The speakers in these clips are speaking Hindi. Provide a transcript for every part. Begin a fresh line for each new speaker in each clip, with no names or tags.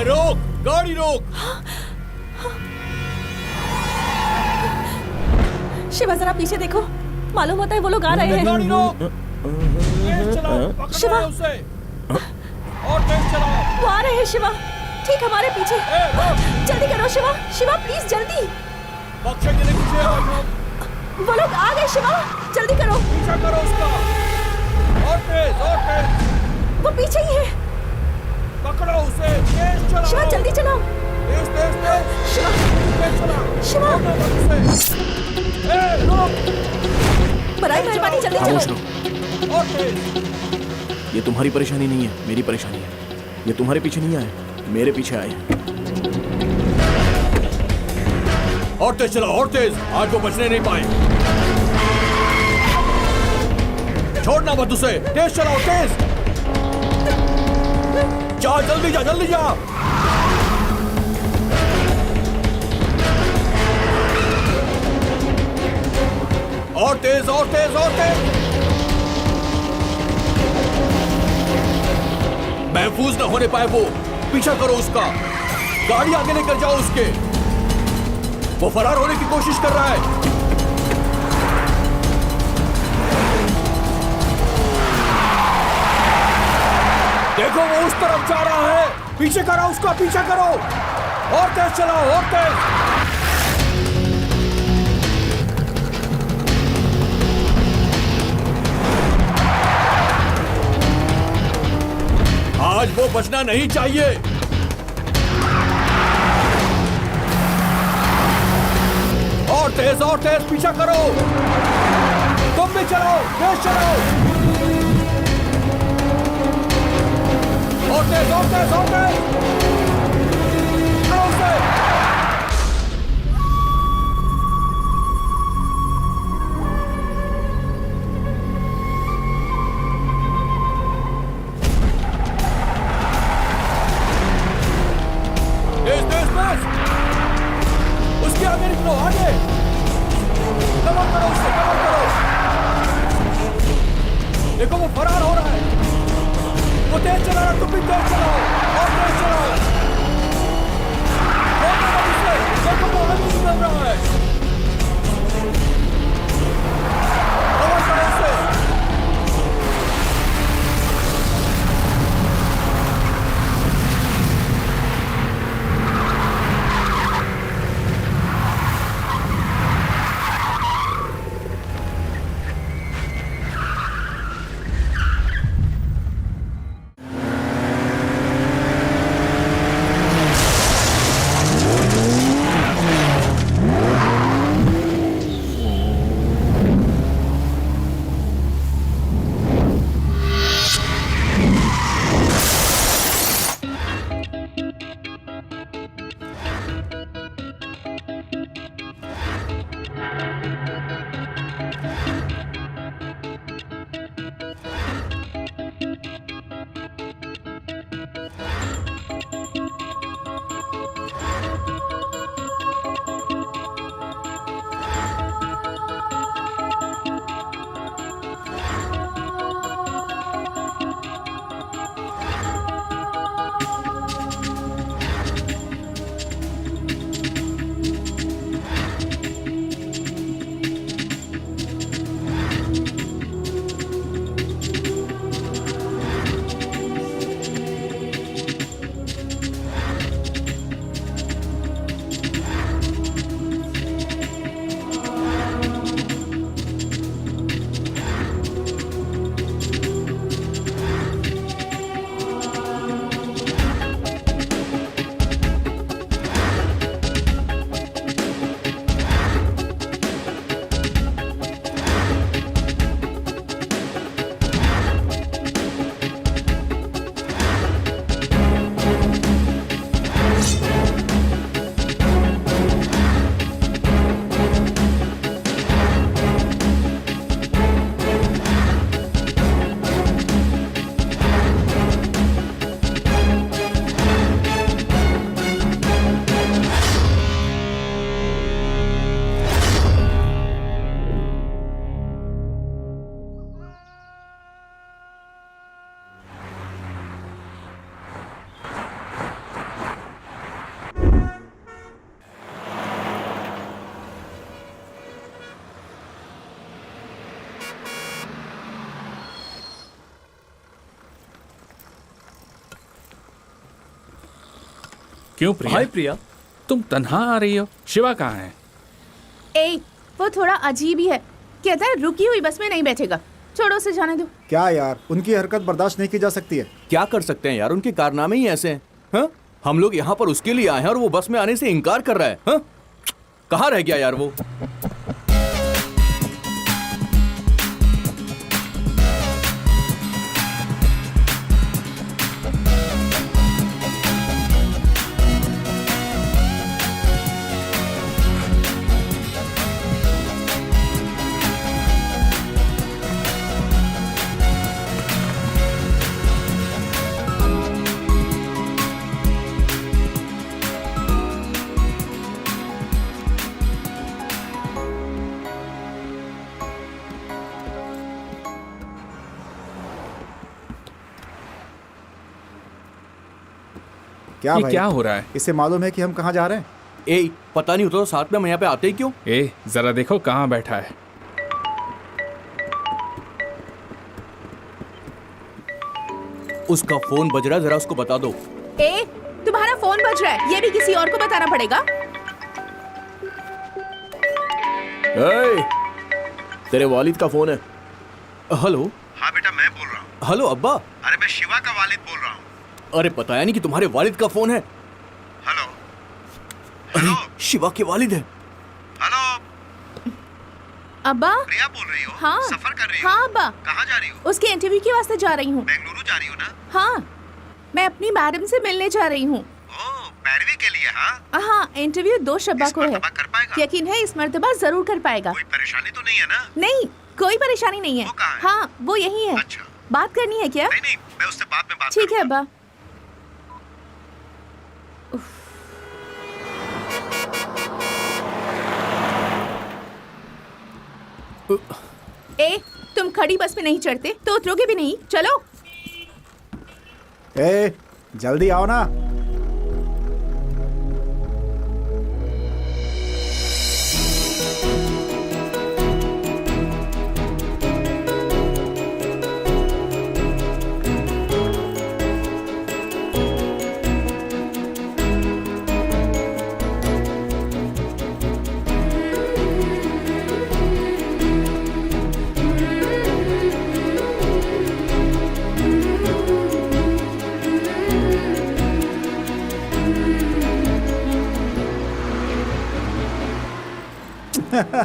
रोक, गाड़ी रोक।
शिवा जरा पीछे देखो, मालूम होता है वो लोग आ रहे हैं।
गाड़ी रोक। तेज चलाओ, पकड़ो
शिवा।
उसे। और तेज चलाओ।
वो आ रहे हैं शिवा, ठीक हमारे पीछे। जल्दी करो शिवा, शिवा प्लीज जल्दी।
बख्शेंगे नहीं तुझे आज हम।
वो लोग आ गए शिवा, जल्दी करो।
पीछा करो उसका। और तेज, और तेज।
वो पीछे ही है।
पकड़ो उसे, तेज चलाओ।
शिवा जल्दी चलाओ।
तेज, तेज, तेज।
शिवा,
तेज चलाओ।
शिवा।
रोकना मत उसे। रोक।
बराई मेहरबानी जल्दी
खामोश
चलो।
रहो।
और तेज।
ये तुम्हारी परेशानी नहीं है, मेरी परेशानी है। ये तुम्हारे पीछे नहीं आए, मेरे पीछे आए हैं।
और तेज चलाओ, और तेज। आज वो बचने नहीं पाए। छोड़ना मत उसे। तेज चलाओ, तेज। जा, जल्दी जा, जल्दी जा। और तेज, और तेज, और तेज। महफूज न होने पाए वो। पीछा करो उसका। गाड़ी आगे लेकर जाओ उसके। वो फरार होने की कोशिश कर रहा है। देखो वो उस तरफ जा रहा है। पीछे करो उसका, पीछा करो। और तेज चलाओ, और तेज। आज वो बचना नहीं चाहिए। और तेज पीछा करो। तुम भी चलो, तेज चलो। और तेज, और तेज, और तेज। पकड़ो उसे। तेज, तेज, तेज। उसके आगे निकलो, आगे। कवर करो उससे, कवर करो। देखो वो फरार हो रहा है। वो तेज चला रहा है, तुम भी तेज चलाओ। और तेज चलाओ। रोकना मत उसे। देखो वो आगे निकल रहा है। कवर करो उसे।
क्यों प्रिया?
हाय प्रिया।
तुम तन्हा आ रही हो? शिवा कहाँ है?
ए, वो थोड़ा अजीब ही है। कहता है रुकी हुई बस में नहीं बैठेगा। छोड़ो उसे जाने दो।
क्या यार, उनकी हरकत बर्दाश्त नहीं की जा सकती है।
क्या कर सकते हैं यार, उनके कारनामे ही ऐसे हैं। हाँ? हम लोग यहाँ पर उसके लिए आए हैं और वो बस में आने से इनकार कर रहा है। हाँ? कहाँ रह गया यार वो?
क्या
ये
भाई,
क्या हो रहा है?
इसे मालूम है कि हम कहाँ जा रहे हैं?
ए, पता नहीं होता तो साथ में हम यहाँ पे आते ही क्यों?
ए, जरा देखो कहाँ बैठा है।
उसका फोन बज रहा है, जरा उसको बता दो।
ए, तुम्हारा फोन बज रहा है, ये भी किसी और को बताना पड़ेगा।
ए, तेरे वालिद का फोन है।
हेलो।
हाँ बेटा, मैं बोल रहा हूँ।
हेलो अब्बा।
अरे मैं शिवा का वालिद बोल रहा हूँ।
अरे बताया नहीं कि तुम्हारे वालिद का फोन है।
हेलो
अरे शिवा के वालिद है।
हेलो,
अब्बा।
प्रिया बोल रही हो?
हाँ।
सफर कर रही हो?
हाँ अब्बा।
कहाँ जा रही हो?
उसके इंटरव्यू के वास्ते जा रही हूँ।
बेंगलुरु जा रही हो ना?
हाँ, मैं अपनी मैडम से मिलने जा रही हूँ।
ओह, पैरवी के लिए? हाँ।
हाँ, इंटरव्यू 2 शब्बा
इस
को है।
मर्तबा कर पाएगा?
यकीन है इस मर्तबा जरूर कर पाएगा।
कोई परेशानी तो नहीं है ना?
नहीं, कोई परेशानी नहीं है।
वो कहाँ है?
हाँ, वो यही है।
अच्छा।
बात करनी है क्या?
नहीं नहीं, मैं उससे बाद में बात
ठीक है
करूंगा।
अब्बा। ए, तुम खड़ी बस में नहीं चढ़ते तो उतरोगे भी नहीं। चलो।
ए, जल्दी आओ ना।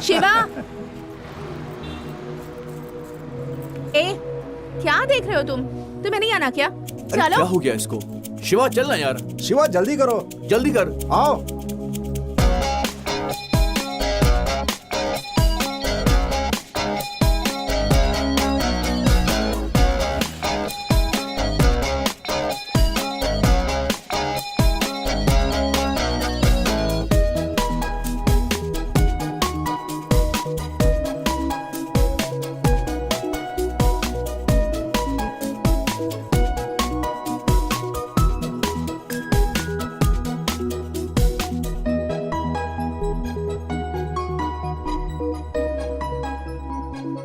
शिवा। ए, क्या देख रहे हो तुम? तुम्हें नहीं आना क्या?
अरे
चलो।
क्या हो गया इसको? शिवा चल ना यार,
शिवा जल्दी करो,
जल्दी कर।
आओ।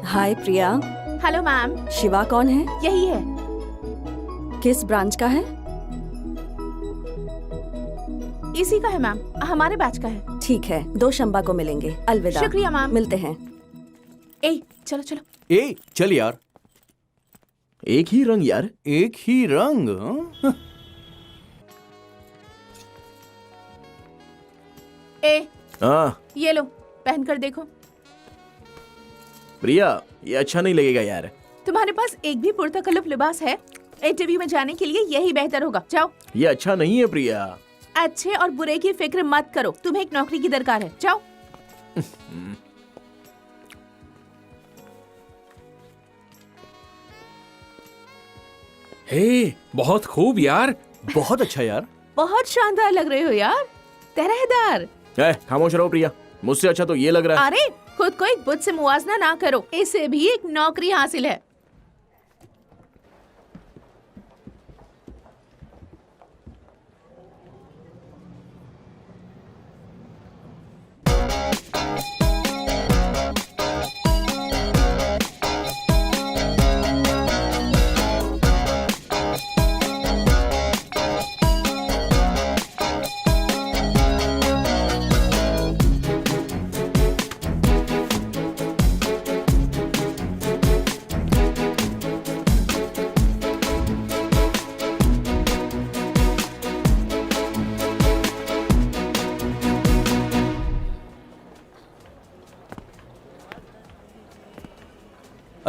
Hi Priya.
Hello ma'am.
Shiva कौन है?
यही है।
किस ब्रांच का है?
इसी का है मैम, हमारे बैच का है।
ठीक है, 2 शंबा को मिलेंगे। अलविदा।
शुक्रिया मैम।
मिलते हैं।
ए, चलो चलो।
ए, चल यार।
एक ही रंग यार।
एक ही रंग? हाँ?
ए,
हाँ
ये लो, पहन कर देखो।
प्रिया, ये अच्छा नहीं लगेगा यार।
तुम्हारे पास एक भी पुरतकल्लुफ लिबास है? इंटरव्यू में जाने के लिए यही बेहतर होगा। जाओ।
ये अच्छा नहीं है प्रिया।
अच्छे और बुरे की फिक्र मत करो, तुम्हें एक नौकरी की दरकार है। जाओ।
हे, बहुत खूब यार।
बहुत अच्छा यार।
बहुत शानदार लग रहे हो यार, तरहदार।
खामोश रहो प्रिया, मुझसे अच्छा तो ये लग रहा है।
अरे, खुद को एक बुत से मुवाजना ना करो, इसे भी एक नौकरी हासिल है।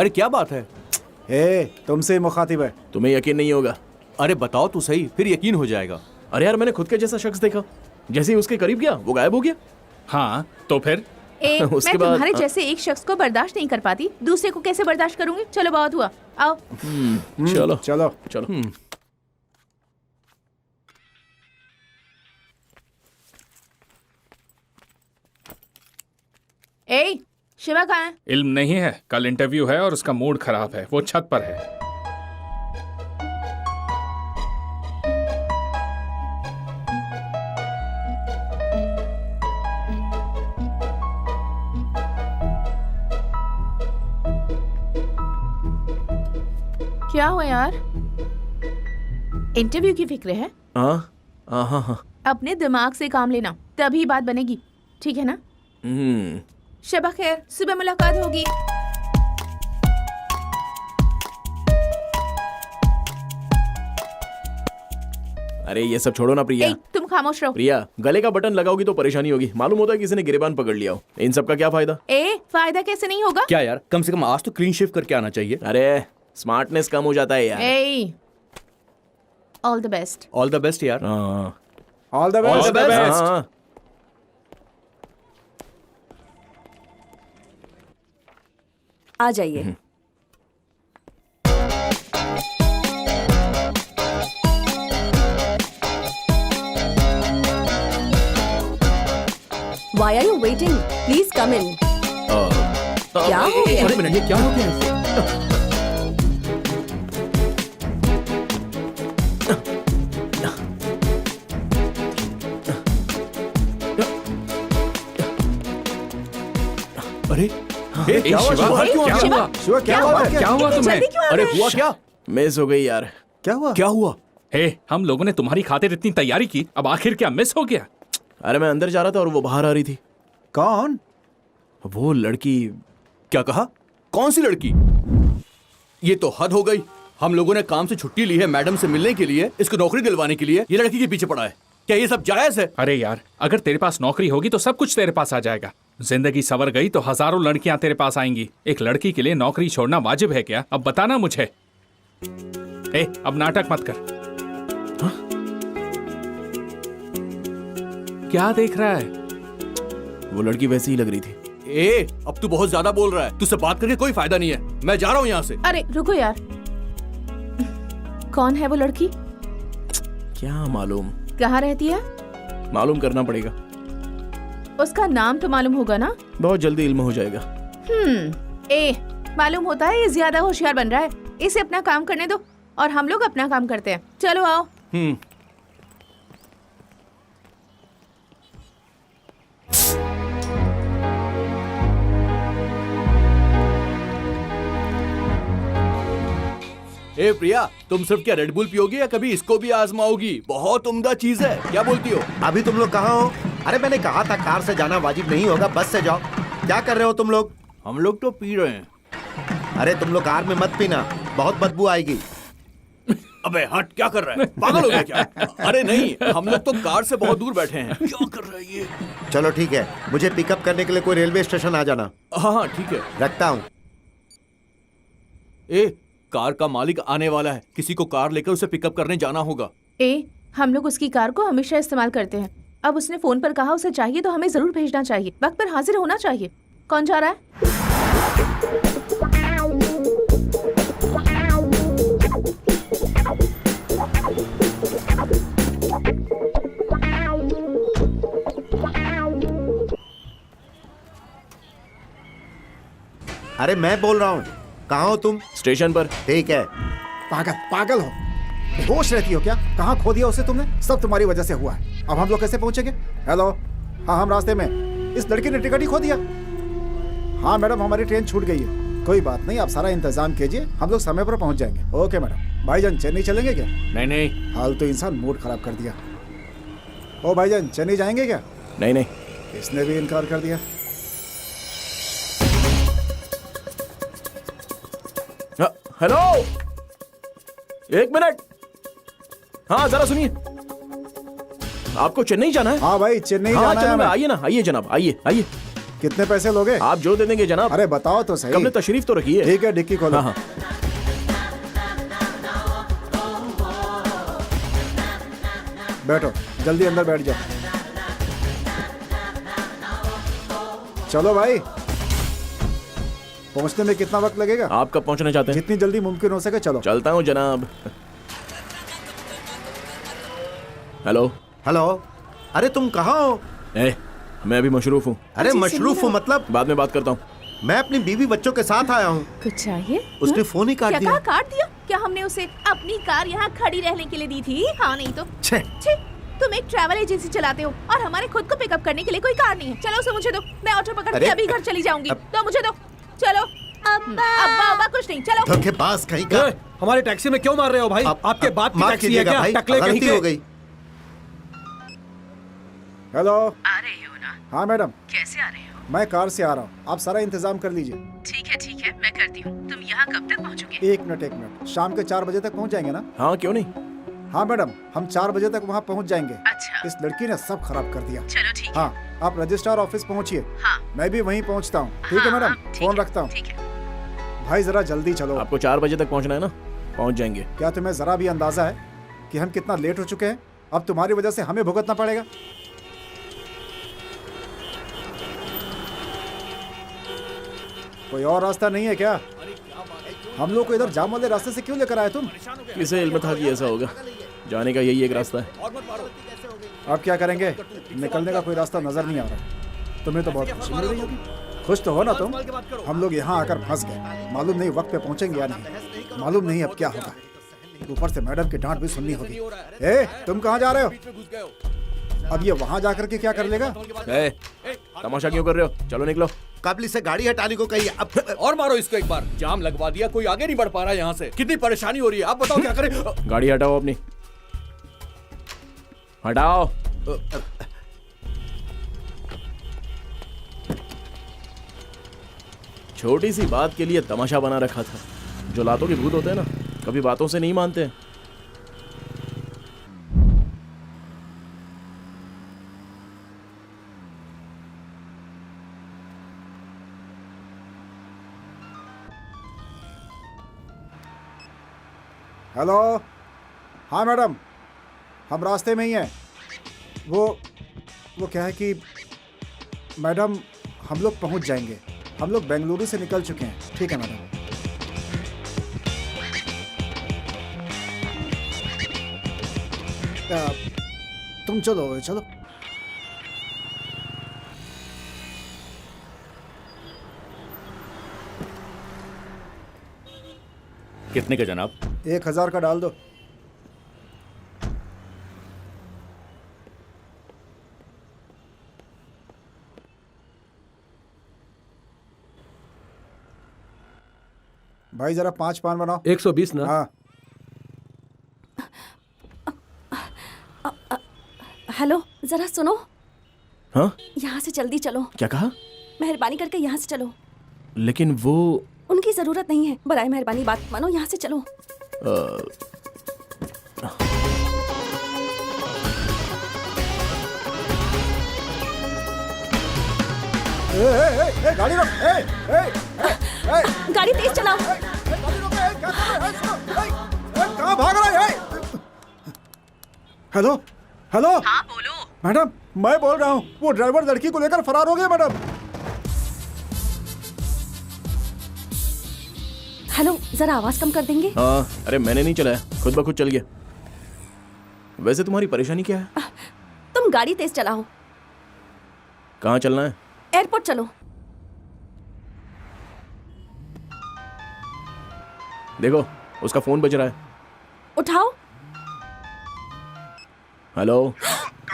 अरे क्या बात है?
ए तुमसे ही मुखातिब है।
तुम्हें यकीन नहीं होगा।
अरे बताओ तो सही, फिर यकीन हो जाएगा।
अरे यार मैंने खुद के जैसा शख्स देखा, जैसे ही उसके करीब गया वो गायब हो गया।
हाँ तो फिर
ए,
उसके
मैं
बाद-
तुम्हारे जैसे एक शख्स को बर्दाश्त नहीं कर पाती, दूसरे को कैसे बर्दाश्त करूंगी? चलो बहुत हुआ, आओ।
चलो
चलो
चलो।
ए, शिवा कहाँ है?
इल्म नहीं है, कल इंटरव्यू है और उसका मूड खराब है, वो छत पर है।
क्या हुआ यार? इंटरव्यू की फिक्र है?
हाँ हाँ हाँ हाँ।
अपने दिमाग से काम लेना, तभी बात बनेगी, ठीक है ना? शबा खैर, सुबह मुलाकात होगी।
अरे ये सब छोड़ो ना प्रिया।
ए, तुम खामोश रहो।
प्रिया, गले का बटन लगाओगी तो परेशानी होगी। मालूम होता है किसी ने गिरेबान पकड़ लिया हो। इन सब का क्या फायदा?
ए, फायदा कैसे नहीं होगा?
क्या यार, कम से कम आज तो क्लीन शेव करके आना चाहिए।
अरे स्मार्टनेस कम हो जाता है यार।
ए, all the best.
All the best यार।
हाँ
all the
All
best.
the best.
हाँ।
आ जाइए। Why are you waiting? Please come in. क्या हो गया?
अरे मिनट, ये क्या हो गया? अरे
ए,
क्या हुआ?
शिवा,
शिवा, क्यों
क्या
आ गया?
हुआ?
शिवा क्या हुआ?
क्या हुआ
इतनी
तुम्हें?
जल्दी क्यों आ
अरे
गए?
हुआ क्या?
मिस हो गई यार।
क्या हुआ?
क्या हुआ?
हे, हम लोगों ने तुम्हारी खातिर इतनी तैयारी की, अब आखिर क्या मिस हो गया?
अरे मैं अंदर जा रहा था और वो बाहर आ रही थी।
कौन?
वो लड़की।
क्या कहा? कौन सी लड़की? ये तो हद हो गई। हम लोगों ने काम से छुट्टी ली है मैडम से मिलने के लिए, इसको नौकरी दिलवाने के लिए, ये लड़की के पीछे पड़ा है। क्या ये सब जायज है?
अरे यार, अगर तेरे पास नौकरी होगी तो सब कुछ तेरे पास आ जाएगा। जिंदगी संवर गई तो हजारों लड़कियां तेरे पास आएंगी। एक लड़की के लिए नौकरी छोड़ना वाजिब है क्या? अब बताना मुझे। ए, अब नाटक मत कर। हाँ? क्या देख रहा है?
वो लड़की वैसी ही लग रही थी।
ए, अब तू बहुत ज्यादा बोल रहा है। तुझसे बात करके कोई फायदा नहीं है। मैं जा रहा हूँ यहाँ से।
अरे रुको यार, कौन है वो लड़की?
क्या मालूम,
कहाँ रहती है?
मालूम करना पड़ेगा।
उसका नाम तो मालूम होगा ना?
बहुत जल्दी इल्म हो जाएगा।
ए, मालूम होता है ये ज्यादा होशियार बन रहा है। इसे अपना काम करने दो और हम लोग अपना काम करते हैं। चलो आओ।
ए प्रिया, तुम सिर्फ क्या रेड बुल पियोगी या कभी इसको भी आजमाओगी? बहुत उम्दा चीज है। क्या बोलती हो?
अभी तुम लोग कहाँ हो? अरे मैंने कहा था कार से जाना वाजिब नहीं होगा, बस से जाओ। क्या कर रहे हो तुम लोग?
हम लोग तो पी रहे हैं।
अरे तुम लोग कार में मत पीना, बहुत बदबू आएगी।
अबे हट, क्या कर रहा है? पागल हो गया क्या? अरे नहीं, हम लोग तो कार से बहुत दूर बैठे हैं। क्या कर रहा है ये?
चलो ठीक है, मुझे पिकअप करने के लिए कोई रेलवे स्टेशन आ जाना।
हाँ हाँ ठीक है।
रखता हूँ।
ए, कार का मालिक आने वाला है। किसी को कार लेकर उसे पिकअप करने जाना होगा।
ए, हम लोग उसकी कार को हमेशा इस्तेमाल करते हैं। अब उसने फोन पर कहा उसे चाहिए तो हमें जरूर भेजना चाहिए। वक्त पर हाजिर होना चाहिए। कौन जा रहा है?
अरे मैं बोल रहा हूँ, कहाँ हो तुम?
स्टेशन पर।
ठीक है।
पागल पागल हो, होश रहती हो क्या? कहाँ खो दिया उसे तुमने? सब तुम्हारी वजह से हुआ है। अब हम लोग कैसे पहुंचेंगे? हेलो, हाँ हम रास्ते में। इस लड़की ने टिकट ही खो दिया। हाँ मैडम, हमारी ट्रेन छूट गई है। कोई बात नहीं, आप सारा इंतजाम कीजिए, हम लोग समय पर पहुंच जाएंगे। Okay madam. भाईजान चेन्नई चलेंगे क्या?
नहीं नहीं
हाल तो इंसान मूड खराब कर दिया। ओ भाईजान, चेन्नई जाएंगे क्या?
नहीं नहीं।
इसने भी इनकार कर दिया।
हेलो, एक मिनट। हाँ जरा सुनिए, आपको चेन्नई जाना है?
हाँ भाई, चेन्नई
हाँ
जाना है
चलो,
हमें।
आइए ना, आइए जनाब, आइए आइए।
कितने पैसे लोगे?
आप जो दे देंगे जनाब।
अरे बताओ तो सही।
हमने तशरीफ तो रखी है।
ठीक है, डिक्की खोलो।
हाँ हाँ।
बैठो, जल्दी अंदर बैठ जाओ। चलो भाई, पहुंचने में कितना वक्त लगेगा?
आप कब पहुंचना चाहते हैं?
जितनी जल्दी मुमकिन हो सके चलो।
चलता हूँ जनाब। हेलो।
हेलो। अरे तुम कहाँ हो?
मैं अभी मशरूफ हूँ।
अरे मशरूफ हूँ मतलब?
बाद में बात करता हूँ।
मैं अपनी बीवी बच्चों के साथ आया हूँ।
कुछ चाहिए?
उसने फोन ही काट
क्या
दिया।
कहा काट दिया? क्या हमने उसे अपनी कार यहाँ खड़ी रहने के लिए दी थी? हाँ नहीं तो
छे।
छी, तुम एक ट्रैवल एजेंसी चलाते हो और हमारे खुद को पिकअप करने के लिए कोई कार नहीं है। चलो उसे मुझे दो, मैं ऑटो पकड़ के
अरे,
अभी घर चली जाऊंगी। तो मुझे दो, चलो। अब्बा अब्बा कुछ नहीं, चलो।
धोखेबाज कहीं का।
हमारी टैक्सी में क्यों मार रहे हो भाई? आपके बाप की
माफ
टैक्सी है
कीजिएगा
क्या?
भाई,
टकले कहीं
गलती
के।
हो गई।
हेलो।
आ रहे हो ना?
हाँ मैडम,
कैसे आ रहे हो?
मैं कार से आ रहा हूँ, आप सारा इंतजाम कर लीजिए।
ठीक है, मैं करती हूँ। तुम यहाँ कब तक पहुँचोगे?
एक मिनट, शाम के 4 बजे तक पहुँच जाएंगे ना?
हाँ क्यों नहीं।
हाँ मैडम, हम 4 बजे तक वहाँ पहुँच जाएंगे।
अच्छा।
इस लड़की ने सब खराब कर दिया।
चलो ठीक है।
हाँ, आप रजिस्ट्रार ऑफिस पहुँचिए।
हाँ।
मैं भी वहीं पहुँचता हूँ। ठीक है मैडम, फोन रखता हूँ।
ठीक है।
भाई जरा जल्दी चलो।
आपको 4 बजे तक पहुंचना है ना? पहुंच जाएंगे।
क्या तुम्हें जरा भी अंदाजा है कि हम कितना लेट हो चुके हैं? अब तुम्हारी वजह से हमें भुगतना पड़ेगा। कोई और रास्ता नहीं है क्या? हम लोग को इधर जाम वाले रास्ते से क्यों लेकर आए तुम?
किसे इल्म था कि ऐसा होगा? जाने का यही एक रास्ता है।
अब क्या करेंगे? निकलने का कोई रास्ता नजर नहीं आ रहा। तुम्हें तो बहुत खुशी मिल रही होगी। खुश तो हो ना तुम? हम लोग यहाँ आकर फंस गए। मालूम नहीं वक्त पे पहुंचेंगे या नहीं। मालूम नहीं अब क्या होगा। ऊपर से मैडम की डांट भी सुननी होगी। ए, तुम कहाँ जा रहे हो? अब ये वहाँ जाकर के क्या कर लेगा?
तमाशा क्यों कर रहे हो? चलो निकलो।
काबली से गाड़ी हटाने को कही। अब
और मारो इसको एक बार। जाम लगवा दिया, कोई आगे नहीं बढ़ पा रहा यहाँ से। कितनी परेशानी हो रही है, आप बताओ क्या करें?
गाड़ी हटाओ अपनी, हटाओ। छोटी सी बात के लिए तमाशा बना रखा था। जो लातों के भूत होते हैं ना, कभी बातों से नहीं मानते।
हेलो। हाँ मैडम, हम रास्ते में ही हैं। वो क्या है कि मैडम, हम लोग पहुंच जाएंगे। हम लोग बेंगलुरु से निकल चुके हैं। ठीक है मैडम। तुम चलो चलो।
कितने का जनाब?
1000 का डाल दो। भाई जरा 5 पान बनाओ।
120 ना?
हाँ।
हेलो, जरा सुनो।
हाँ?
यहाँ से जल्दी चलो।
क्या कहा?
मेहरबानी करके यहाँ से चलो।
लेकिन वो
उनकी जरूरत नहीं है। बराए मेहरबानी बात मानो, यहाँ से चलो।
गाड़ी रोक।
गाड़ी तेज चलाओ।
कहाँ भाग रहा है? Hello hello.
हाँ बोलो।
मैडम, मैं बोल रहा हूँ, वो ड्राइवर लड़की को लेकर फरार हो गया मैडम।
हेलो, जरा आवाज कम कर देंगे?
हाँ, अरे मैंने नहीं चलाया, खुद ब खुद चल गया। वैसे तुम्हारी परेशानी क्या है?
तुम गाड़ी तेज चलाओ।
कहाँ चलना है?
एयरपोर्ट चलो।
देखो, उसका फोन बज रहा है।
उठाओ।
हेलो।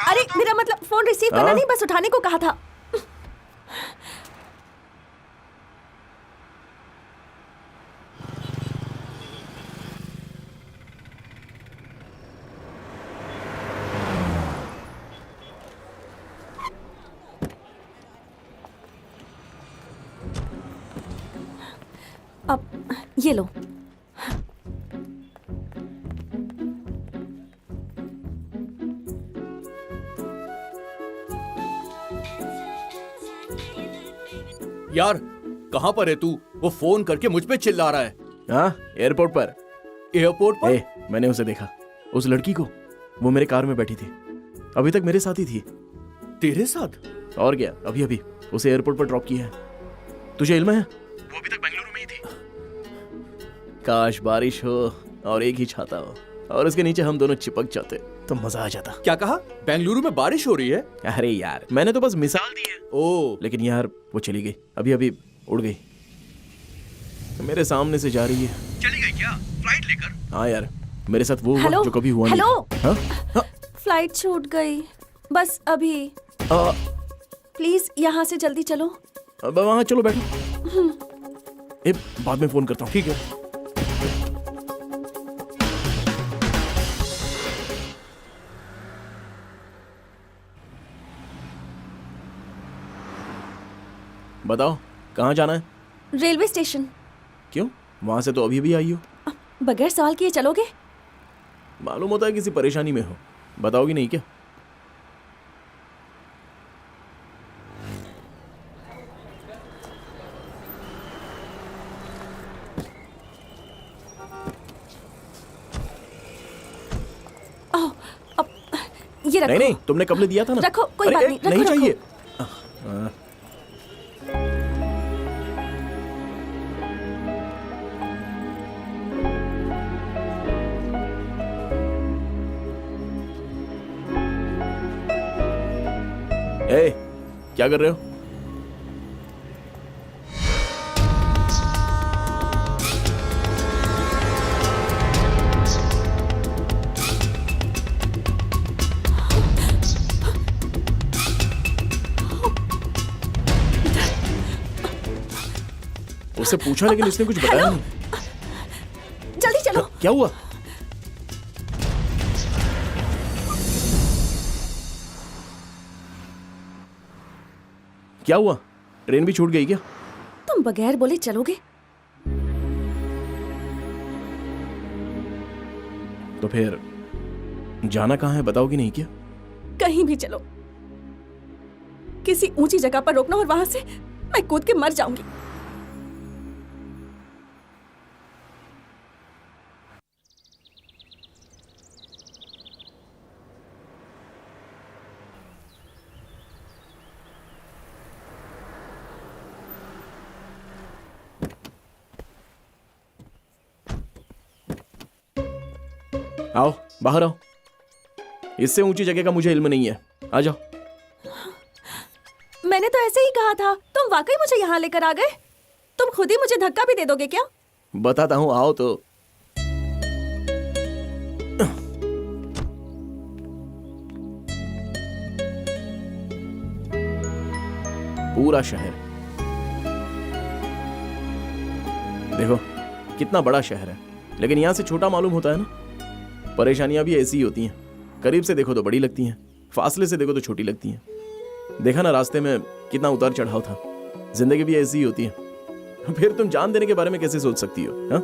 अरे मेरा मतलब फोन रिसीव करना नहीं, बस उठाने को कहा था। अब ये लो।
यार कहाँ पर है तू? वो फोन करके मुझ पे चिल्ला रहा है।
हाँ, एयरपोर्ट पर।
एयरपोर्ट पर?
मैंने उसे देखा, उस लड़की को। वो मेरे कार में बैठी थी, अभी तक मेरे साथ ही थी।
तेरे साथ?
और क्या, अभी अभी उसे एयरपोर्ट पर ड्रॉप किया है। तुझे इल्म है? वो अभी तक बेंगलुरु में ही थी। काश बारिश हो और एक ही छाता हो और उसके नीचे हम दोनों चिपक जाते तो मजा आ जाता।
क्या कहा? बेंगलुरु में बारिश हो रही है?
अरे यार, मैंने तो बस मिसाल दी है।
ओ,
लेकिन यार वो चली गई, अभी अभी उड़ गई, मेरे सामने से जा रही है।
चली गई क्या? फ्लाइट लेकर?
हाँ यार, मेरे साथ वो हुआ
हेलो,
जो कभी हुआ
हेलो।
नहीं। हाँ?
फ्लाइट छूट गई, बस अभी। प्लीज यहाँ से जल्दी चलो।
अब वहाँ चलो, बैठो। बाद में फोन करता हूँ।
ठीक है।
बताओ कहाँ जाना है?
Railway station.
क्यों? वहां से तो अभी भी आई हो।
बगैर सवाल किए चलोगे?
मालूम होता है किसी परेशानी में हो। बताओगी नहीं क्या?
ओह, अब ये रखो।
नहीं नहीं, तुमने कब दिया था ना।
रखो, कोई
अरे,
बात नहीं, रखो,
नहीं
रखो।
चाहिए। ए, क्या कर रहे हो? उससे पूछा लेकिन इसने कुछ बताया नहीं।
जल्दी चलो।
क्या हुआ? क्या हुआ? ट्रेन भी छूट गई क्या?
तुम बगैर बोले चलोगे?
तो फिर जाना कहाँ है, बताओगी नहीं क्या?
कहीं भी चलो, किसी ऊंची जगह पर रोकना और वहां से मैं कूद के मर जाऊंगी।
आओ, बाहर आओ। इससे ऊंची जगह का मुझे इल्म नहीं है, आ जाओ।
मैंने तो ऐसे ही कहा था, तुम वाकई मुझे यहाँ लेकर आ गए। तुम खुद ही मुझे धक्का भी दे दोगे क्या?
बताता हूँ, आओ तो। पूरा शहर देखो, कितना बड़ा शहर है, लेकिन यहां से छोटा मालूम होता है ना। परेशानियां भी ऐसी ही होती हैं, करीब से देखो तो बड़ी लगती हैं, फासले से देखो तो छोटी लगती हैं। देखा ना रास्ते में कितना उतार चढ़ाव था। जिंदगी भी ऐसी ही होती है। फिर तुम जान देने के बारे में कैसे सोच सकती हो? हा?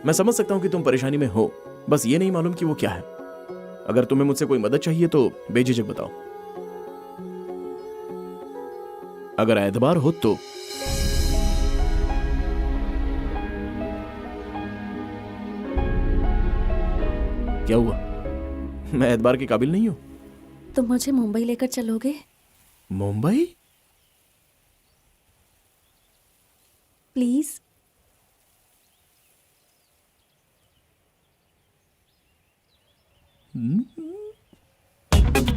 मैं समझ सकता हूं कि तुम परेशानी में हो, बस ये नहीं मालूम कि वो क्या है। अगर तुम्हें मुझसे कोई मदद चाहिए तो बेझिझक बताओ। अगर एतबार हो तो। क्या हुआ? मैं एतबार के काबिल नहीं हूं?
तुम मुझे मुंबई लेकर चलोगे?
मुंबई?
प्लीज।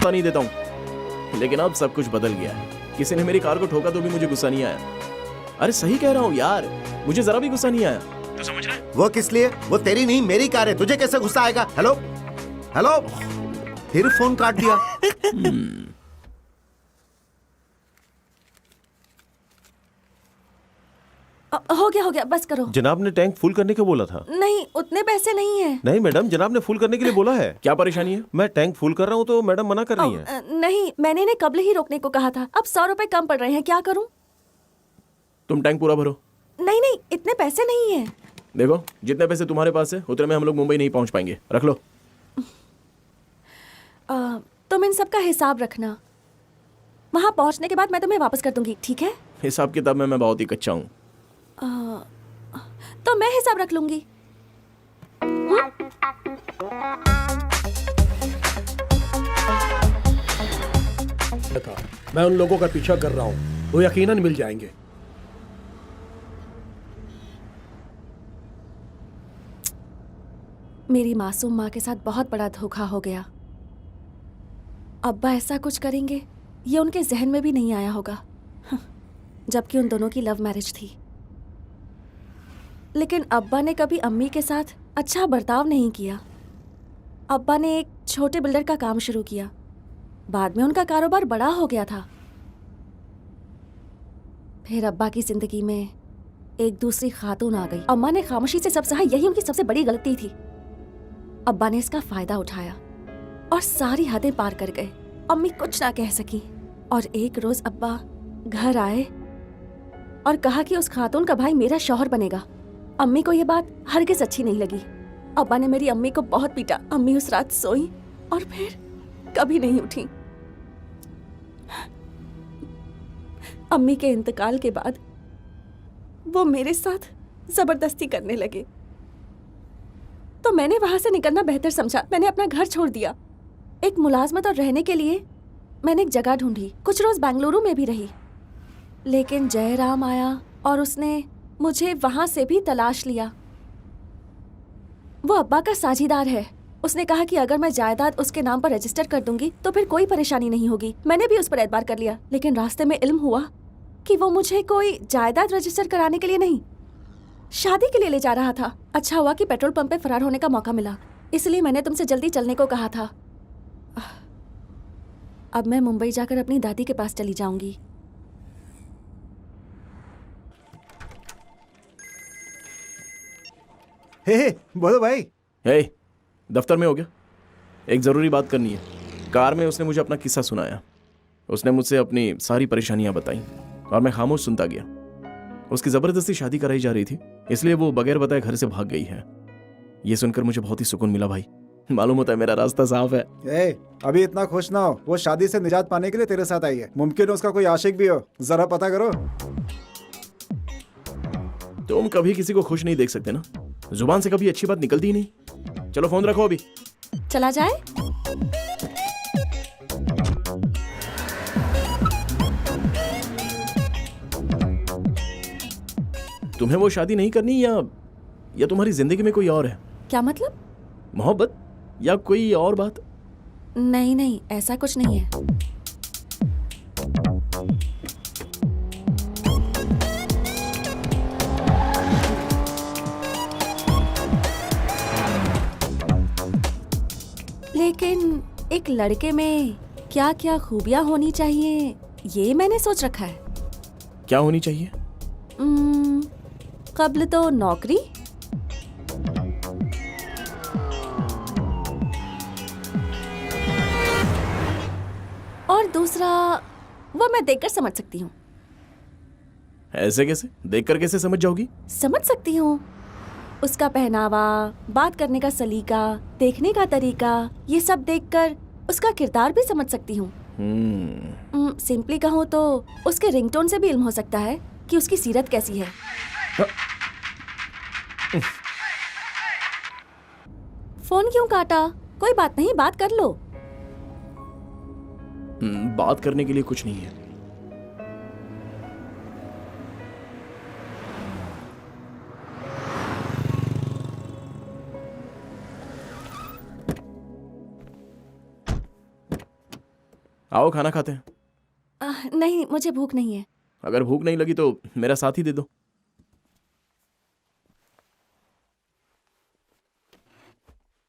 नहीं देता हूं, लेकिन अब सब कुछ बदल गया है। किसी ने मेरी कार को ठोका तो भी मुझे गुस्सा नहीं आया। अरे सही कह रहा हूं यार, मुझे जरा भी गुस्सा नहीं आया।
तू समझ रहा है? वो किस लिए? वो तेरी नहीं मेरी कार है, तुझे कैसे गुस्सा आएगा? हेलो हेलो, फिर फोन काट दिया।
हो गया, बस करो।
जनाब ने टैंक फुल करने को बोला था।
नहीं, उतने पैसे नहीं है।
नहीं मैडम, जनाब ने फुल करने के लिए बोला है।
क्या परेशानी है?
मैं टैंक फुल कर रहा हूँ तो मैडम मना कर रही है।
नहीं, मैंने इन्हें कब्ल ही रोकने को कहा था। अब 100 रुपए कम पड़ रहे हैं, क्या करूं?
तुम टैंक पूरा भरो।
नहीं, इतने पैसे नहीं है।
देखो, जितने पैसे तुम्हारे पास है उतने में हम लोग मुंबई नहीं पहुंच पाएंगे। रख लो।
तुम इन सब का हिसाब रखना। वहाँ पहुँचने के बाद मैं तुम्हें वापस कर दूंगी, ठीक है?
हिसाब किताब में मैं बहुत ही कच्चा हूँ।
तो मैं हिसाब रख लूंगी।
मैं उन लोगों का पीछा कर रहा हूँ, वो यकीनन मिल जाएंगे।
मेरी मासूम माँ के साथ बहुत बड़ा धोखा हो गया। अब्बा ऐसा कुछ करेंगे ये उनके जहन में भी नहीं आया होगा, जबकि उन दोनों की लव मैरिज थी। लेकिन अब्बा ने कभी अम्मी के साथ अच्छा बर्ताव नहीं किया। अब्बा ने एक छोटे बिल्डर का काम शुरू किया, बाद में उनका कारोबार बड़ा हो गया था। फिर अब्बा की जिंदगी में एक दूसरी खातून आ गई। अम्मा ने खामोशी से सब सहा, यही उनकी सबसे बड़ी गलती थी। अब्बा ने इसका फायदा उठाया और सारी हदें पार कर गए। अम्मी कुछ ना कह सकी और एक रोज अब्बा घर आए और कहा कि उस खातून का भाई मेरा शौहर बनेगा। अम्मी को यह बात हरगिज अच्छी नहीं लगी। अब्बा ने मेरी अम्मी को बहुत पीटा। अम्मी उस रात सोई और फिर कभी नहीं उठी। अम्मी के इंतकाल के बाद वो मेरे साथ जबरदस्ती करने लगे, तो मैंने वहां से निकलना बेहतर समझा। मैंने अपना घर छोड़ दिया। एक मुलाजमत और रहने के लिए मैंने एक जगह ढूंढी। कुछ रोज बेंगलुरु में भी रही, लेकिन जयराम आया और उसने मुझे वहां से भी तलाश लिया। वो अब्बा का साझीदार है। उसने कहा कि अगर मैं जायदाद उसके नाम पर रजिस्टर कर दूंगी तो फिर कोई परेशानी नहीं होगी। मैंने भी उस पर एतबार कर लिया, लेकिन रास्ते में इल्म हुआ कि वो मुझे कोई जायदाद रजिस्टर कराने के लिए नहीं, शादी के लिए ले जा रहा था। अच्छा हुआ कि पेट्रोल पंप पे फरार होने का मौका मिला, इसलिए मैंने तुमसे जल्दी चलने को कहा था। अब मैं मुंबई जाकर अपनी दादी के पास चली जाऊंगी।
हे बोलो भाई।
हे, दफ्तर में हो गया? एक ज़रूरी बात करनी है। कार में उसने मुझे अपना किस्सा सुनाया। उसने मुझसे अपनी सारी परेशानियां बताई और मैं खामोश सुनता गया। उसकी ज़बरदस्ती शादी कराई जा रही थी, इसलिए वो बगैर बताए घर से भाग गई है। ये सुनकर मुझे बहुत ही सुकून मिला भाई। मालूम होता है मेरा रास्ता साफ है।
अभी इतना खुश ना हो। वो शादी से निजात पाने के लिए तेरे साथ आई है। मुमकिन है उसका कोई आशिक भी हो, जरा पता करो।
तुम कभी किसी को खुश नहीं देख सकते ना। जुबान से कभी अच्छी बात निकलती ही नहीं। चलो फोन रखो अभी।
चला जाए?
तुम्हें वो शादी नहीं करनी या तुम्हारी जिंदगी में कोई और है?
क्या मतलब?
मोहब्बत या कोई और बात?
नहीं नहीं, ऐसा कुछ नहीं है। लेकिन एक लड़के में क्या क्या खूबियां होनी चाहिए ये मैंने सोच रखा है।
क्या होनी चाहिए?
कब्ल तो नौकरी, और दूसरा वो मैं देखकर समझ सकती हूँ।
ऐसे कैसे? देखकर कैसे समझ जाओगी?
समझ सकती हूँ। उसका पहनावा, बात करने का सलीका, देखने का तरीका, ये सब देखकर उसका किरदार भी समझ सकती हूँ। सिंपली कहूँ तो उसके रिंगटोन से भी इल्म हो सकता है कि उसकी सीरत कैसी है। फोन क्यों काटा? कोई बात नहीं, बात कर लो।
बात करने के लिए कुछ नहीं है। आओ खाना खाते हैं।
नहीं, मुझे भूख नहीं है।
अगर भूख नहीं लगी तो मेरा साथ ही दे दो।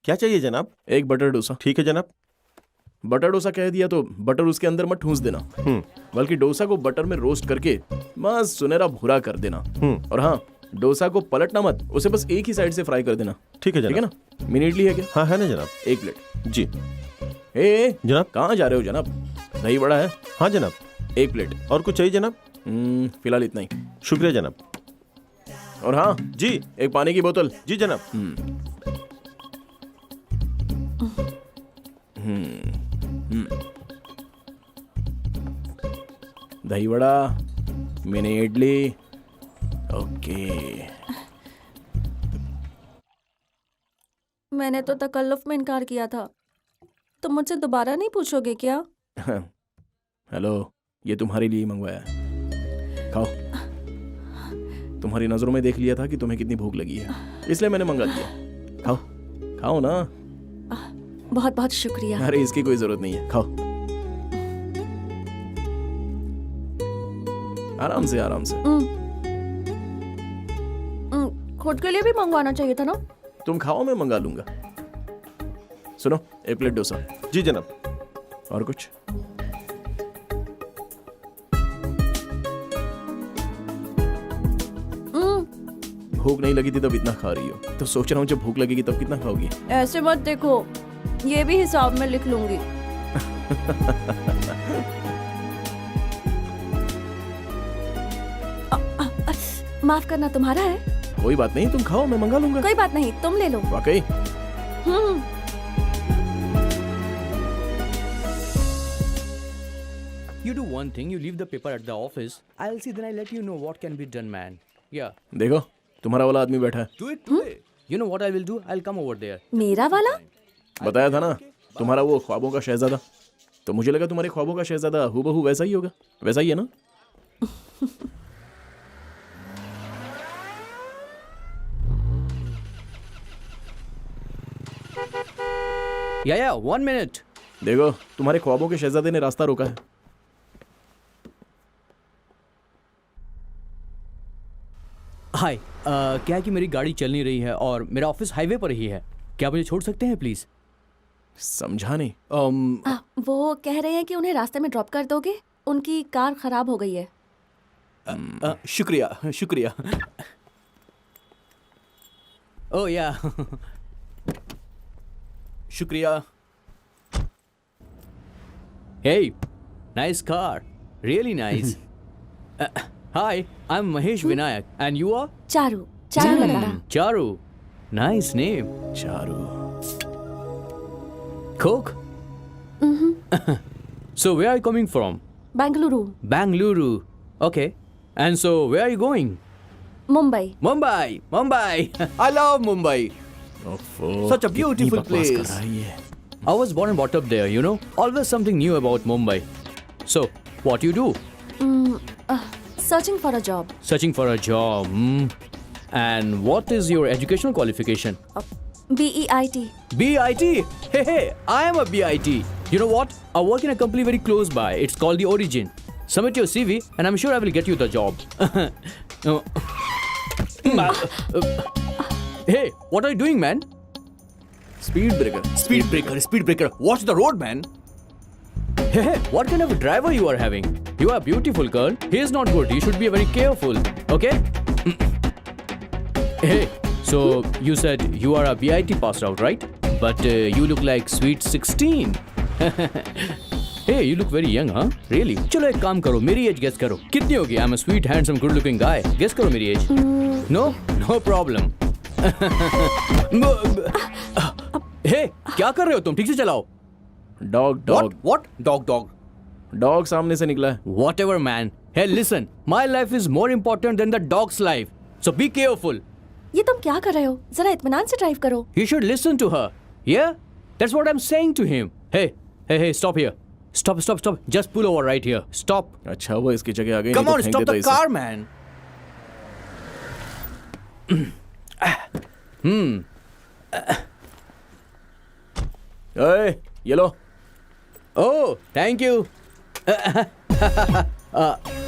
क्या चाहिए जनाब?
एक बटर डोसा।
ठीक है जनाब।
बटर डोसा कह दिया तो बटर उसके अंदर मत ठूंस देना, बल्कि डोसा को बटर में रोस्ट करके बस सुनहरा भूरा कर देना। और हाँ, डोसा को पलटना मत, उसे बस एक ही साइड से फ्राई कर देना।
ठीक है जनाब।
ठीक है ना? मिनी इडली है क्या?
हाँ है ना जनाब।
एक प्लेट।
जी
ए
जनाब।
कहाँ जा रहे हो जनाब? दही बड़ा है?
हाँ जनाब।
एक प्लेट।
और कुछ चाहिए जनाब?
फिलहाल इतना ही।
शुक्रिया जनाब।
और हाँ
जी,
एक पानी की बोतल।
जी जनाब।
दही वड़ा, मिनी इडली। ओके।
मैंने तो तकल्लुफ में इनकार किया था, तुम मुझसे दोबारा नहीं पूछोगे क्या?
हेलो, ये तुम्हारे लिए मंगवाया है, खाओ। तुम्हारी नजरों में देख लिया था कि तुम्हें कितनी भूख लगी है, इसलिए मैंने मंगा दिया। खाओ, खाओ ना।
बहुत बहुत शुक्रिया।
अरे इसकी कोई जरूरत नहीं है, खाओ। आराम से, आराम से।
खुद के लिए भी मंगवाना चाहिए था ना।
तुम खाओ, मैं मंगा लूंगा। सुनो, एक प्लेट डोसा।
जी जनाब।
और कुछ? भूख नहीं लगी थी तब इतना खा रही हो, तो सोच रहा हूँ जब भूख लगेगी तब कितना खाओगी?
ऐसे मत देखो, ये भी हिसाब में लिख लूंगी। माफ करना तुम्हारा है।
कोई बात नहीं, तुम खाओ, मैं मंगा लूंगा।
कोई बात नहीं, तुम ले लो।
वाकई?
You do one thing, you leave the paper at the office. I'll see, then I'll let you know what can be done, man. Yeah.
देखो, तुम्हारा वाला आदमी बैठा है।
Do it today. You know what I will do? I'll come over there.
मेरा वाला?
बताया था ना, तुम्हारा वो ख्वाबों का शहजादा। तो मुझे लगा तुम्हारे ख्वाबों का शहजादा हूबहू वैसा ही होगा। वैसा ही है ना?
Yeah, 1 minute.
देखो, तुम्हारे ख्वाबों के शहजादे ने रास्ता रोका है।
हाय, क्या है कि मेरी गाड़ी चल नहीं रही है और मेरा ऑफिस हाईवे पर ही है। क्या मुझे छोड़ सकते हैं प्लीज?
समझा नहीं।
वो कह रहे हैं कि उन्हें रास्ते में ड्रॉप कर दोगे, उनकी कार खराब हो गई है।
शुक्रिया, शुक्रिया। ओह या, शुक्रिया। Hey, nice car. Really nice. Hi, I'm Mahesh Vinayak. And you are?
Charu, Charu लग रहा।
Charu. Nice name.
Charu.
Coke? So where are you coming from?
Bengaluru.
Bangalore. Okay. And so where are you going?
Mumbai.
Mumbai. Mumbai. I love Mumbai. Such a beautiful place. I was born and brought up there, you know. Always something new about Mumbai. So, what you do?
Searching for a job.
Searching for a job. And what is your educational qualification?
BEIT.
BIT? Hey, I am a BIT. You know what? I work in a company very close by. It's called The Origin. Submit your CV and I'm sure I will get you the job. Hey, what are you doing, man?
Speed breaker.
Speed breaker, speed breaker. Watch the road, man. Hey, what kind of a driver you are having? You are a beautiful girl. He is not good. You should be very careful. Okay? Hey, so you said you are a BIT passed out, right? But you look like sweet 16. Hey, you look very young, huh? Really? चलो एक काम करो, मेरी एज गेस करो। कितनी होगी? I'm a sweet, handsome, good-looking guy. Guess करो मेरी as. No? No problem. Hey, क्या कर रहे हो तुम? ठीक से चलाओ।
Dog, dog.
What? Dog, dog.
Dog सामने से निकला है।
Whatever, man. Hey, listen. My life is more important than the dog's life. So be careful.
ये तुम क्या कर रहे हो? जरा इत्मीनान से ड्राइव करो।
You should listen to her. Yeah? That's what I'm saying to him. Hey, stop here. Stop. Just pull over right here. Stop.
अच्छा, वो इसकी जगह आ गई।
Come on, stop the car, man.
ये लो।
Oh, thank you.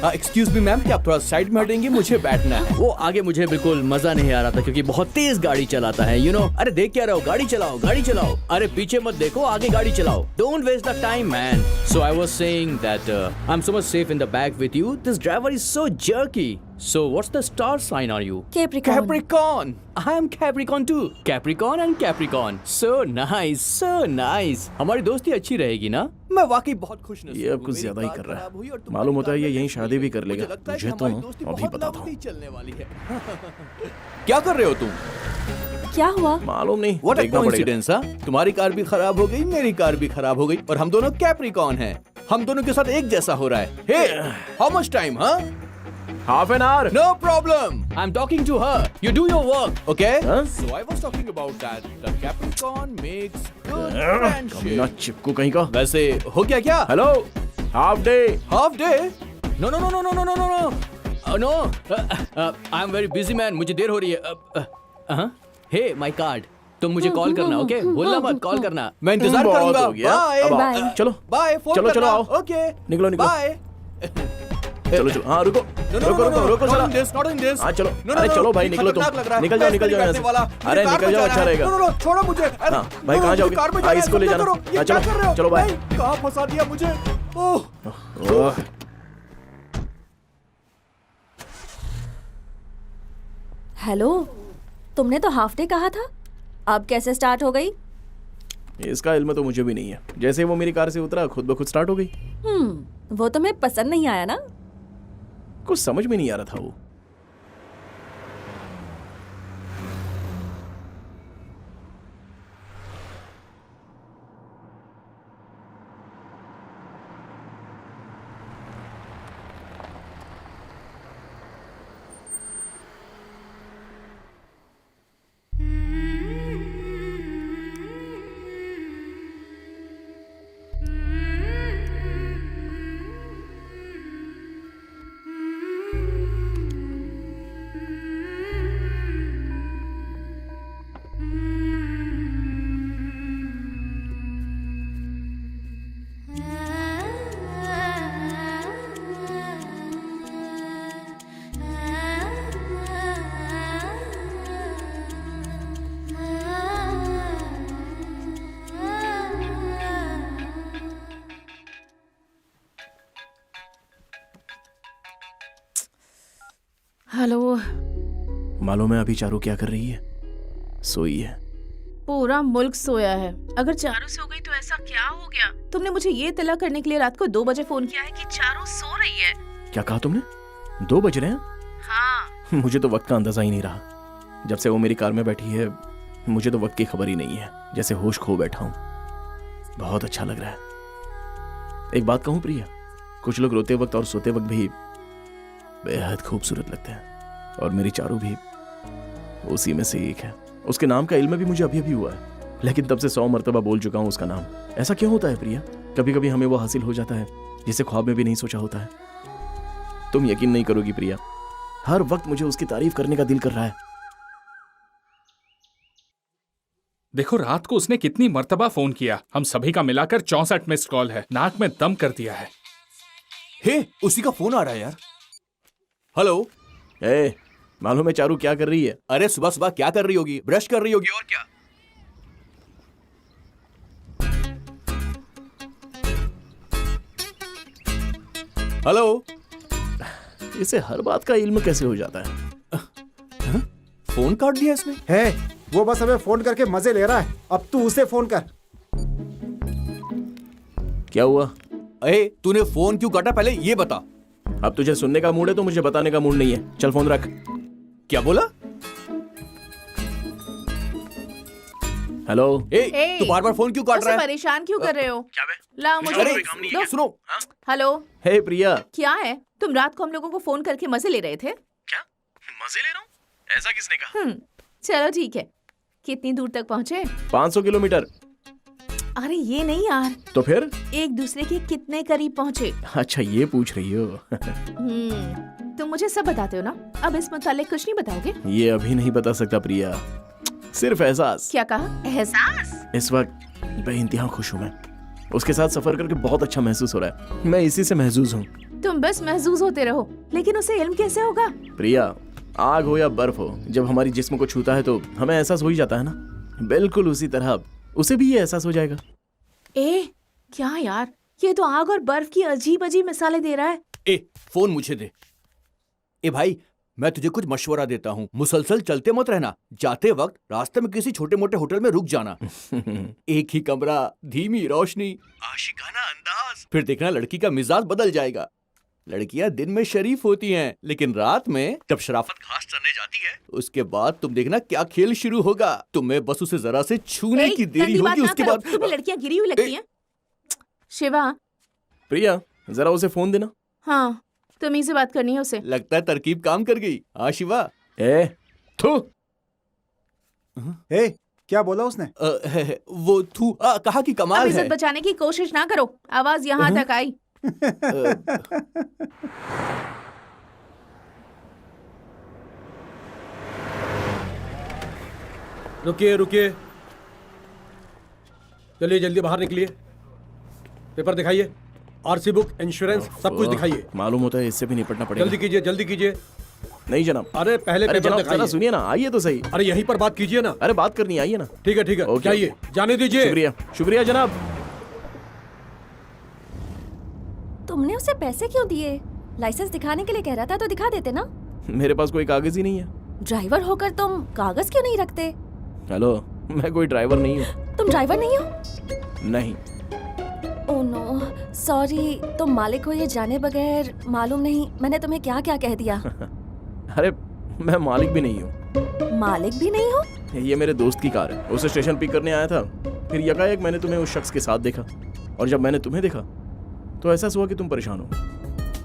Excuse me ma'am, क्या आप थोड़ा साइड में हटेंगे? मुझे बैठना है। वो आगे मुझे बिल्कुल मजा नहीं आ रहा था क्योंकि बहुत तेज गाड़ी चलाता है, यू नो। अरे देख क्या रहे हो? गाड़ी चलाओ, गाड़ी चलाओ। अरे पीछे मत देखो, आगे गाड़ी चलाओ। Don't waste the time, man. So I was saying that I am so much safe in the back with you. This driver is so jerky. So what's the star sign are you?
Capricorn.
Capricorn. I am Capricorn too. Capricorn and Capricorn. So nice, so nice. हमारी दोस्ती अच्छी रहेगी ना? मैं वाकई बहुत खुश नसीब हूँ।
ये अब कुछ ज्यादा ही कर रहा है। मालूम होता है ये यहीं शादी भी कर लेगा। मुझे तो अभी बताता हूँ।
चलने वाली है। क्या कर रहे हो तुम?
क्या हुआ?
मालूम नहीं।
What a
देखना पड़ेगा।
coincidence, हाँ? तुम्हारी कार भी खराब हो गई, मेरी कार भी खराब हो गई और हम दोनों कैप्रिकॉन हैं। हम दोनों के साथ एक जैसा हो रहा है. Hey, how much time, huh?
Half an hour.
No problem. I'm talking to her. You do your work, okay?
Huh?
So I was talking about that. The Capricorn makes good
कमीना
friendship.
चिपकू कहीं का.
वैसे हो गया क्या?
Hello, half day.
Half day? No, no, no, no, no, no, no, no, no. No. I'm very busy man. मुझे देर हो रही है. Hey, my card. तुम मुझे कॉल करना, ओके? भूलना मत कॉल करना. मैं इंतजार
बहुत
करूंगा.
हो गया.
Bye.
अब
Bye.
चलो.
Bye. फोन
चलो,
करना.
चलो, आओ.
Okay.
निकलो, निकलो.
Bye.
चलो चलो. हाँ रुको.
No, no,
रुको
no,
रुको
no,
रुको
not
जरा.
in this, not in this.
हाँ चलो.
No, no,
अरे
no,
चलो भाई
ये
निकलो तुम.
खतरनाक लग रहा है.
निकल जाओ
मैं
निकल जाओ यहाँ
बैठने वाला.
से. अरे
मेरी कार
निकल
में
जाओ
जाना
अच्छा
है.
रहेगा.
No, no, no, छोड़ो मुझे. अरे,
हाँ, भाई
no,
कहाँ
मुझे
जाओगे?
कार में
हाँ,
जाना है,
इसको ले
समझा
जाना.
करो. ये
हाँ,
क्या
चलो,
कर रहे हो?
चलो, बाय.
नहीं, कहाँ फंसा दिया मुझे? ओह.
ओह.
हेलो, तुमने तो हाफ डे कहा था, अब कैसे स्टार्ट हो गई?
इसका इल्म तो मुझे भी नहीं है. जैसे वो मेरी कार से उतरा खुद ब खुद स्टार्ट हो गई.
वो तुम्हें पसंद नहीं आया ना?
कुछ समझ में नहीं आ रहा था वो.
हेलो.
मालूम है अभी चारू क्या कर रही है? सोई है.
पूरा मुल्क सोया है. अगर चारों सो गई तो ऐसा क्या हो गया? तुमने मुझे ये तला करने के लिए रात को 2 बजे फोन किया है कि चारों सो रही है.
क्या कहा तुमने? 2 बज रहे हैं?
हाँ.
मुझे तो वक्त का अंदाजा ही नहीं रहा. जब से वो मेरी कार में बैठी है मुझे तो वक्त की खबर ही नहीं है. जैसे होश खो बैठा हूँ. बहुत अच्छा लग रहा है. एक बात कहूँ प्रिया, कुछ लोग रोते वक्त और सोते वक्त भी बेहद खूबसूरत लगते हैं. और मेरी चारू भी उसी में से एक है. उसके नाम का इल्म भी मुझे अभी अभी हुआ है, लेकिन तब से 100 मरतबा बोल चुका हूँ उसका नाम. ऐसा क्यों होता है प्रिया? कभी कभी हमें वो हासिल हो जाता है जिसे ख्वाब में भी नहीं सोचा होता है. तुम यकीन नहीं करोगी प्रिया, हर वक्त मुझे उसकी तारीफ करने का दिल कर रहा है.
देखो रात को उसने कितनी मर्तबा फोन किया. हम सभी का मिलाकर 64 मिस्ड कॉल है. नाक में दम कर दिया है.
हे, उसी का फोन आ रहा है यार. हेलो.
ए, मालूम है चारू क्या कर रही है?
अरे सुबह सुबह क्या कर रही होगी? ब्रश कर रही होगी और क्या. हेलो.
इसे हर बात का इल्म कैसे हो जाता है?
फोन काट दिया इसने.
है वो बस हमें फोन करके मजे ले रहा है. अब तू उसे फोन कर.
क्या हुआ?
अरे तूने फोन क्यों काटा पहले ये बता.
अब तुझे सुनने का मूड है तो मुझे बताने का मूड नहीं है. चल फोन रख.
क्या बोला?
हेलो.
ए,
तू बार बार फोन क्यों काट
उसे
रहा है?
परेशान क्यों कर रहे हो?
क्या बे?
लाओ मुझे
अरे
दो.
सुनो.
हेलो.
हे प्रिया.
क्या है? तुम रात को हम लोगों को फोन करके मजे ले रहे थे?
क्या मजे ले रहा हूँ? ऐसा किसने कहा?
चलो ठीक है. कितनी दूर तक पहुँचे?
500 किलोमीटर.
अरे ये नहीं यार,
तो फिर?
एक दूसरे के कितने करीब पहुँचे?
अच्छा ये पूछ रही हो?
तुम मुझे सब बताते हो ना. अब इस मुतालिक कुछ नहीं बताओगे?
ये अभी नहीं बता सकता प्रिया. सिर्फ एहसास.
क्या कहा? एहसास?
इस वक्त बेइंतहा खुश हूँ मैं. उसके साथ सफर करके बहुत अच्छा महसूस हो रहा है. मैं इसी से महसूस हूँ.
तुम बस महसूस होते रहो, लेकिन उसे इल्म कैसे होगा?
प्रिया, आग हो या बर्फ हो, जब हमारी जिस्म को छूता है तो हमें एहसास हो ही जाता है ना. बिल्कुल उसी तरह उसे भी ये एहसास हो जाएगा.
ए, क्या यार, ये तो आग और बर्फ की अजीब अजीब मिसालें दे रहा है.
ए, फोन मुझे दे. ए भाई, मैं तुझे कुछ मशवरा देता हूँ. मुसलसल चलते मत रहना. जाते वक्त रास्ते में किसी छोटे मोटे होटल में रुक जाना. एक ही कमरा, धीमी रोशनी, आशिकाना अंदाज. फिर देखना लड़की का मिजाज बदल जाएगा. लड़कियां दिन में शरीफ होती हैं, लेकिन रात में जब शराफत घास चरने जाती है, उसके बाद तुम देखना क्या खेल शुरू होगा. तुम्हें बस उसे जरा से छूने की देरी
गंदी बात
होगी.
ना
उसके
करो.
बाद
तुम्हें लड़कियां गिरी हुई लगती हैं. शिवा,
प्रिया जरा उसे फोन देना।
हाँ, तुम्ही से बात करनी है उसे।
लगता है तरकीब काम कर गई। हाँ शिवा।
ए थू।
ए, क्या बोला उसने?
वो थू कहा कि
अब
कमाल
इज्जत
है।
बचाने की कोशिश ना करो, आवाज यहाँ तक आई।
रुकिए रुकिए, चलिए जल्दी बाहर निकलिए। पेपर दिखाइए, आरसी बुक, इंश्योरेंस, सब कुछ दिखाइए।
मालूम होता है इससे भी निपटना पड़ेगा।
जल्दी कीजिए, जल्दी कीजिए।
नहीं जनाब।
अरे पहले
अरे
पेपर
जनाब जरा
दिखाइए।
सुनिए ना, आइए तो सही।
अरे यहीं पर बात कीजिए ना।
अरे बात करनी आइए ना।
ठीक है
ओके,
जाइए, जाने दीजिए।
शुक्रिया शुक्रिया जनाब।
तुमने उसे पैसे क्यों दिए? लाइसेंस दिखाने के लिए कह रहा था तो दिखा देते ना।
मेरे पास कोई कागज ही नहीं है।
ड्राइवर होकर तुम कागज क्यों नहीं रखते?
हेलो, मैं कोई ड्राइवर नहीं हूँ।
तुम ड्राइवर नहीं हो?
नहीं।
Oh no, sorry. तुम मालिक हो ये जाने बगैर। मालूम नहीं मैंने तुम्हें क्या क्या कह दिया।
अरे मैं मालिक भी नहीं हूँ।
मालिक भी नहीं हो?
ये मेरे दोस्त की कार है, उसे स्टेशन पिक करने आया था। फिर यकायक मैंने तुम्हें उस शख्स के साथ देखा, और जब मैंने तुम्हें देखा तो एहसास हुआ कि तुम परेशान हो।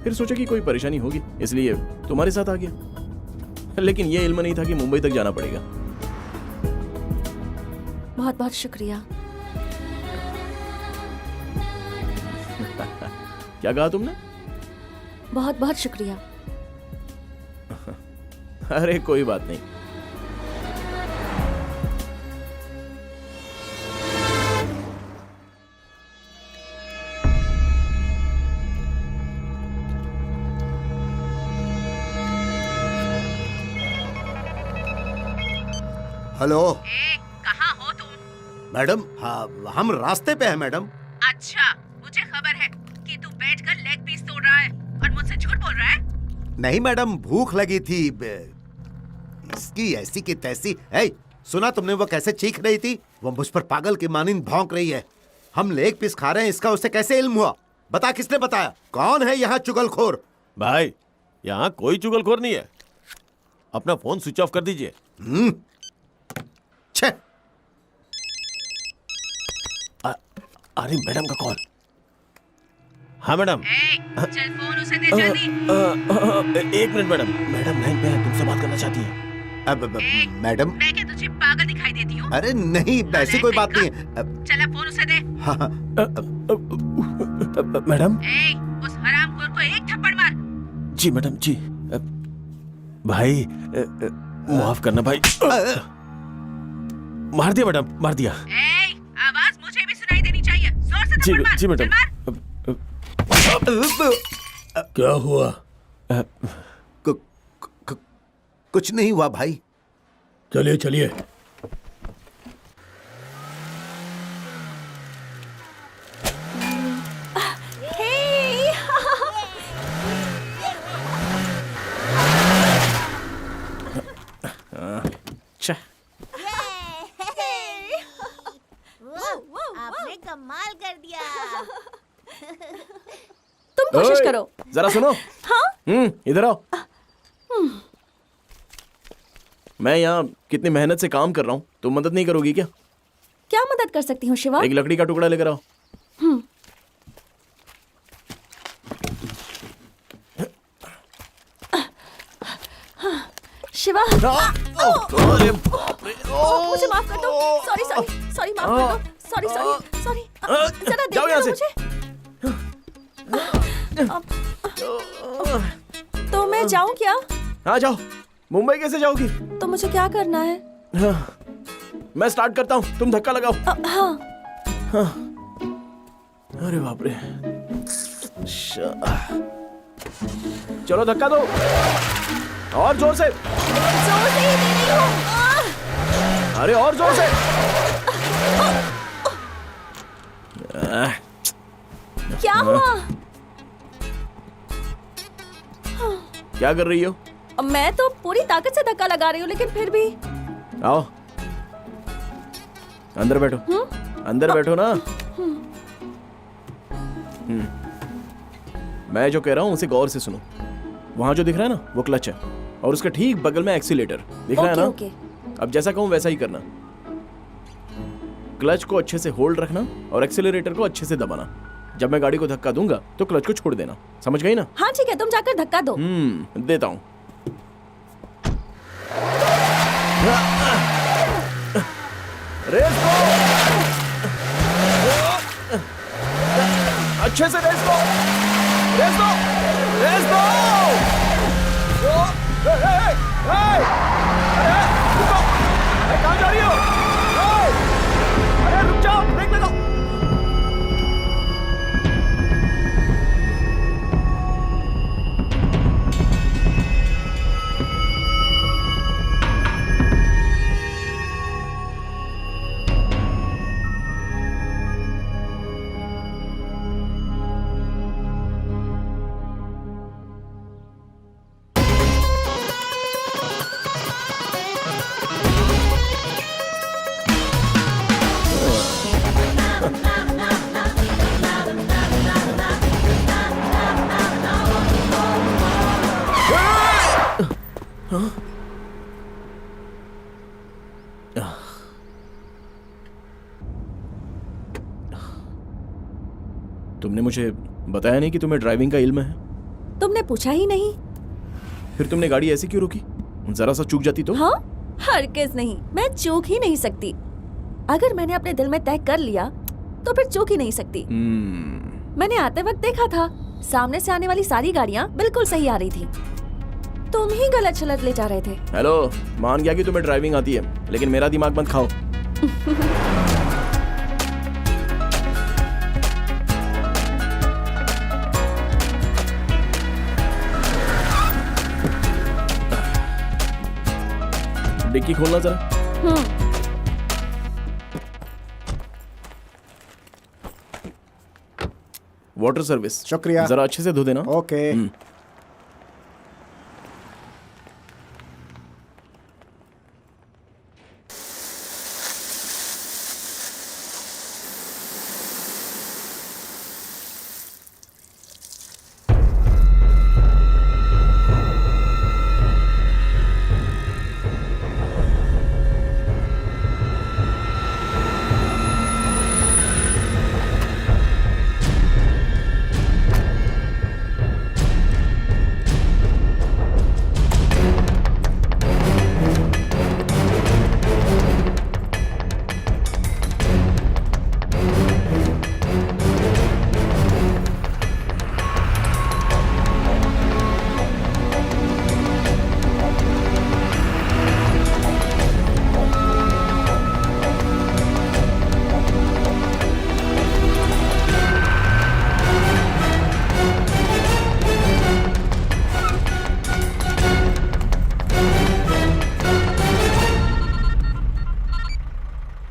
फिर सोचा कि कोई परेशानी होगी, इसलिए तुम्हारे साथ आ गया। लेकिन ये इल्म नहीं था कि मुंबई तक जाना पड़ेगा।
बहुत बहुत शुक्रिया।
क्या कहा तुमने?
बहुत बहुत शुक्रिया।
अरे कोई बात नहीं।
हेलो
कहाँ हो तुम?
मैडम, हाँ हम रास्ते पे हैं मैडम।
अच्छा, मुझे खबर है कि तू बैठकर लेग पीस तोड़ रहा है और मुझसे झूठ बोल रहा है।
नहीं मैडम, भूख लगी थी। इसकी ऐसी की तैसी। सुना तुमने वो कैसे चीख रही थी? वो मुझ पर पागल की मानिंद भौंक रही है। हम लेग पीस खा रहे हैं, इसका उसे कैसे इल्म हुआ? बता, किसने बताया? कौन है यहाँ चुगलखोर?
भाई यहाँ कोई चुगलखोर नहीं है। अपना फोन स्विच ऑफ कर दीजिए।
छे।
अरे मैडम का कॉल। हाँ मैडम।
चल फोन उसे दे जल्दी।
एक मिनट मैडम, मैडम लाइन पे है, तुमसे बात करना चाहती है।
मैडम,
मैं क्या तुझे पागल दिखाई देती हूँ?
अरे नहीं, ऐसी कोई बात नहीं है।
चला फोन उसे दे।
मैडम।
उस हरामखोर को एक थप्पड़ मार।
जी मैडम जी। भाई माफ करना भाई। मार दिया मैडम, मार दिया।
आवाज मुझे भी सुनाई देनी चाहिए। जोर से
जी
थप्पड़ मार।
जी मैडम।
क्या हुआ?
कुछ नहीं हुआ भाई।
चलिए चलिए।
आपने कमाल कर दिया।
तुम कोशिश करो।
जरा सुनो।
हाँ?
इधर आओ। मैं यहाँ कितनी मेहनत से काम कर रहा हूँ, तुम मदद नहीं करोगी क्या?
क्या मदद कर सकती हूँ शिवा?
एक लकड़ी का टुकड़ा लेकर आओ।
शिवा,
अरे बाप रे।
मुझे माफ कर दो। सॉरी सॉरी सॉरी, माफ कर दो। Sorry sorry sorry. जरा
जाओ यहाँ से।
तो मैं जाऊँ क्या?
हाँ जाओ। मुंबई कैसे जाओगी?
तो मुझे क्या करना है?
हाँ, मैं स्टार्ट करता हूँ, तुम धक्का लगाओ।
हाँ।
अरे बाप रे। चलो धक्का दो, और जोर से।
जोर से ही दे रही हूँ।
अरे और जोर से।
क्या हुआ?
क्या कर रही हो?
मैं तो पूरी ताकत से धक्का लगा रही हूँ, लेकिन फिर भी।
आओ अंदर बैठो। अंदर बैठो ना। मैं जो कह रहा हूँ उसे गौर से सुनो। वहां जो दिख रहा है ना, वो क्लच है, और उसके ठीक बगल में एक्सीलेटर दिख रहा है ना।
ओके।
अब जैसा कहूँ वैसा ही करना। क्लच को अच्छे से होल्ड रखना और एक्सीलरेटर को अच्छे से दबाना। जब मैं गाड़ी को धक्का दूंगा तो क्लच को छोड़ देना, समझ गई ना?
हाँ ठीक है, तुम जाकर धक्का दो।
देता हूँ। रेस दो, अच्छे से रेस दो, रेस दो, रेस दो। अरे कहाँ जा रही हो? अरे रुक जाओ, ब्रेक लगाओ। तुमने मुझे बताया नहीं कि तुम्हें ड्राइविंग का इल्म है?
तुमने पूछा ही नहीं।
फिर तुमने गाड़ी ऐसे क्यों रोकी? जरा सा चूक जाती तो?
हाँ, हरगिज़ नहीं, मैं चूक ही नहीं सकती। अगर मैंने अपने दिल में तय कर लिया तो फिर चूक ही नहीं सकती। मैंने आते वक्त देखा था, सामने से आने वाली सारी गाड़ियाँ बिल्कुल सही आ रही थी, तुम ही गलत चलत ले जा रहे थे।
हेलो, मान गया कि तुम्हें ड्राइविंग आती है, लेकिन मेरा दिमाग मत खाओ। डिक्की खोलना जरा। Water service.
शुक्रिया।
जरा अच्छे से धो देना।
ओके।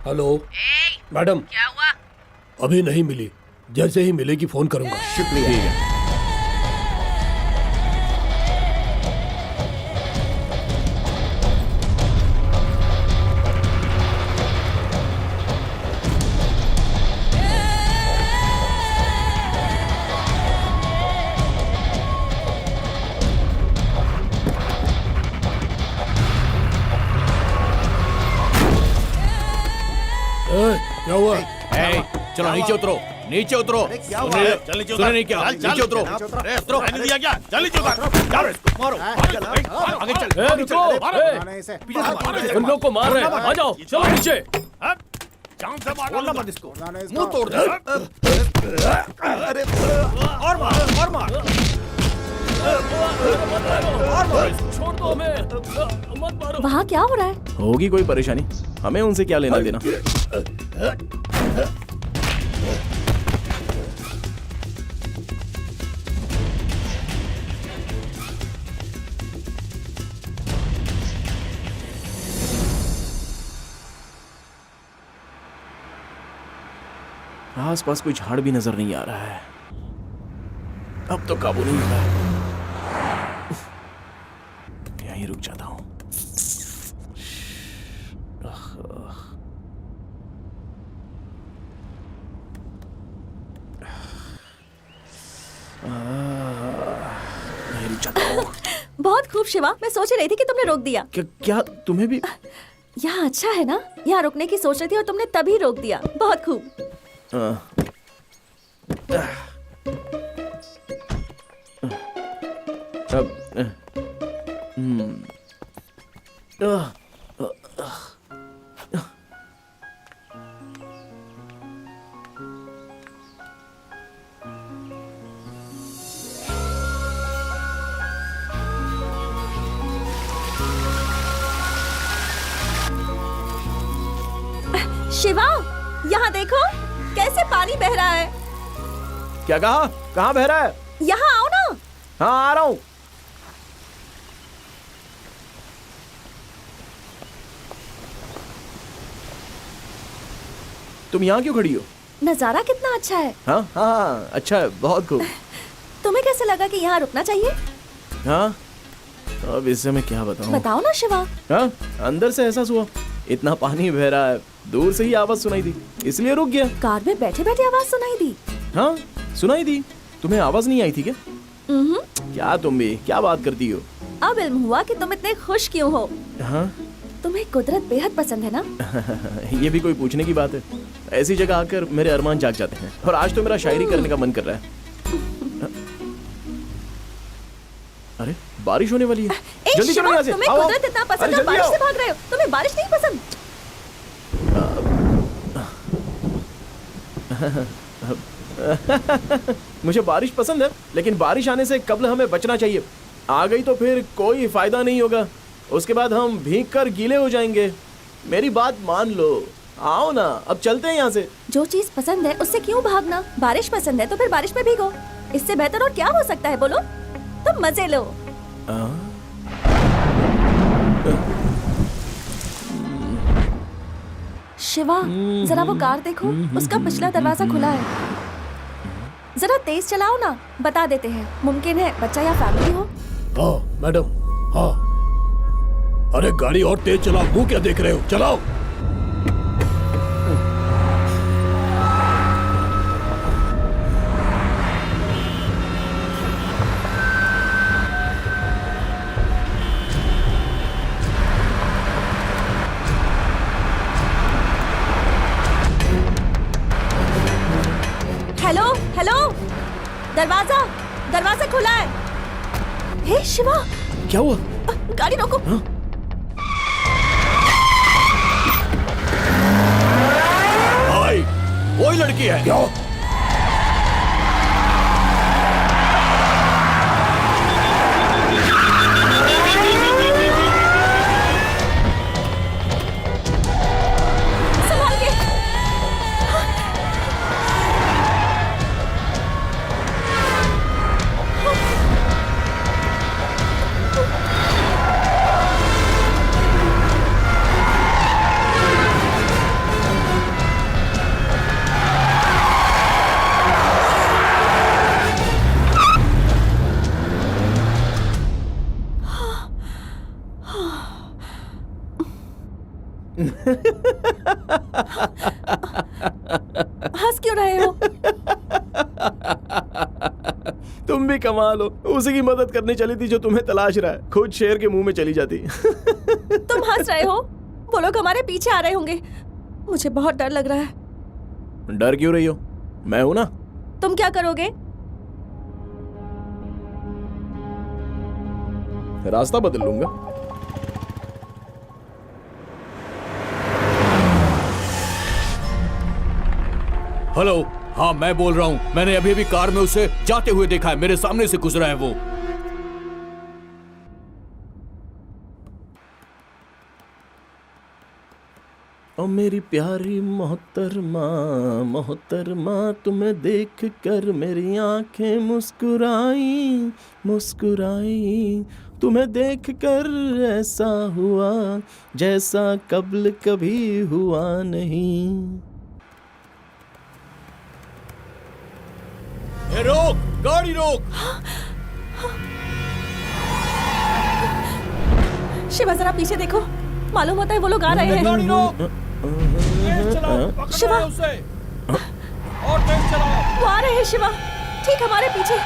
हेलो मैडम,
क्या हुआ?
अभी नहीं मिली, जैसे ही मिलेगी फोन करूंगा।
शुक्रिया।
ठीक है।
क्या हुआ?
चलो नीचे उतरो, नीचे उतरो।
क्या हुआ?
सुने नहीं क्या? नीचे उतरो।
उतरो, मैंने दिया क्या? चल नीचे उतर।
मारो, आगे चल।
रुको,
उन लोग को मार रहे हैं, आ जाओ, चलो नीचे।
जान से मार
मत इसको,
मुंह
तोड़ दे।
और मार, और मार।
छोड़ दो हमें, मत मारो।
वहाँ क्या हो रहा है?
होगी कोई परेशानी, हमें उनसे क्या लेना देना। आसपास कोई झाड़ भी नजर नहीं आ रहा है। अब तो काबू नहीं हो रहा है। यहीं रुक जाता हूं। यहीं रुक जाता हूं।
बहुत खूब शिवा, मैं सोच रही थी कि तुमने रोक दिया।
क्या तुम्हें भी?
यहाँ अच्छा है ना? यहाँ रुकने की सोच रही थी और तुमने तभी रोक दिया। बहुत खूब। शिवा, यहाँ देखो कैसे पानी बह रहा है।
क्या कहा? कहाँ बह रहा है?
यहाँ आओ ना।
हाँ, आ रहा हूं। तुम यहाँ क्यों खड़ी हो?
नजारा कितना अच्छा है।
हाँ हाँ, अच्छा है, बहुत खूब।
तुम्हें कैसे लगा कि यहाँ रुकना चाहिए?
हाँ, अब इससे मैं क्या बताऊं?
बताओ ना शिवा।
हाँ, अंदर से एहसास हुआ इतना पानी बह रहा है, दूर से ही आवाज सुनाई दी, इसलिए रुक गया।
कार में बैठे बैठे आवाज सुनाई दी?
हाँ, सुनाई दी। तुम्हें आवाज नहीं आई थी क्या? क्या तुम भी क्या बात करती हो?
अब इल्म हुआ कि तुम इतने खुश क्यों हो।
हाँ?
तुम्हें कुदरत बेहद पसंद है ना?
ये भी कोई पूछने की बात है? ऐसी जगह आकर मेरे अरमान जाग जाते हैं, और आज तो मेरा शायरी करने का मन कर रहा है। अरे, बारिश होने वाली है। जल्दी चलो यहाँ से।
तुम्हें कुदरत इतना पसंद है, बारिश से भाग रहे हो। तुम्हें बारिश नहीं पसंद?
मुझे बारिश पसंद है, लेकिन बारिश आने से कब्ल हमें बचना चाहिए। आ गई तो फिर कोई फायदा नहीं होगा, उसके बाद हम भीग कर गीले हो जाएंगे। मेरी बात मान लो, आओ ना, अब चलते हैं यहाँ से।
जो चीज पसंद है उससे क्यों भागना? बारिश पसंद है तो फिर बारिश में भीगो। इससे बेहतर और क्या हो सकता है, बोलो? तुम मजे लो। शिवा, जरा वो कार देखो, उसका पिछला दरवाजा खुला है। जरा तेज चलाओ ना, बता देते हैं। मुमकिन है बच्चा या फैमिली हो।
हाँ मैडम, हाँ। अरे गाड़ी और तेज चलाओ, मुंह क्या देख रहे हो, चलाओ।
हेलो हेलो, दरवाजा खुला है। हे शिवा,
क्या हुआ?
गाड़ी रोको।
भाई, वही लड़की है क्या?
संभाल के। हंस क्यों रहे हो?
तुम भी कमाल हो, उसी की मदद करने चली थी जो तुम्हें तलाश रहा है, खुद शेर के मुंह में चली जाती।
तुम हंस रहे हो? वो लोग हमारे पीछे आ रहे होंगे। मुझे बहुत डर लग रहा है।
डर क्यों रही हो? मैं हूं ना।
तुम क्या करोगे?
रास्ता बदल लूंगा।
हेलो, हाँ मैं बोल रहा हूँ। मैंने अभी अभी कार में उसे जाते हुए देखा है, मेरे सामने से गुजरा है वो।
ओ मेरी प्यारी मोहतरमा, मोहतरमा, तुम्हें देख कर मेरी आंखें मुस्कुराई, मुस्कुराई। तुम्हें देख कर ऐसा हुआ जैसा कब्ल कभी हुआ नहीं।
रोक, गाड़ी रोक।
शिवा, जरा पीछे देखो, मालूम होता है वो लोग आ रहे हैं।
गाड़ी रोक। तेज चलाओ, पकड़ो
शिवा।
उसे। और तेज चलाओ।
वो आ रहे हैं शिवा, ठीक हमारे पीछे।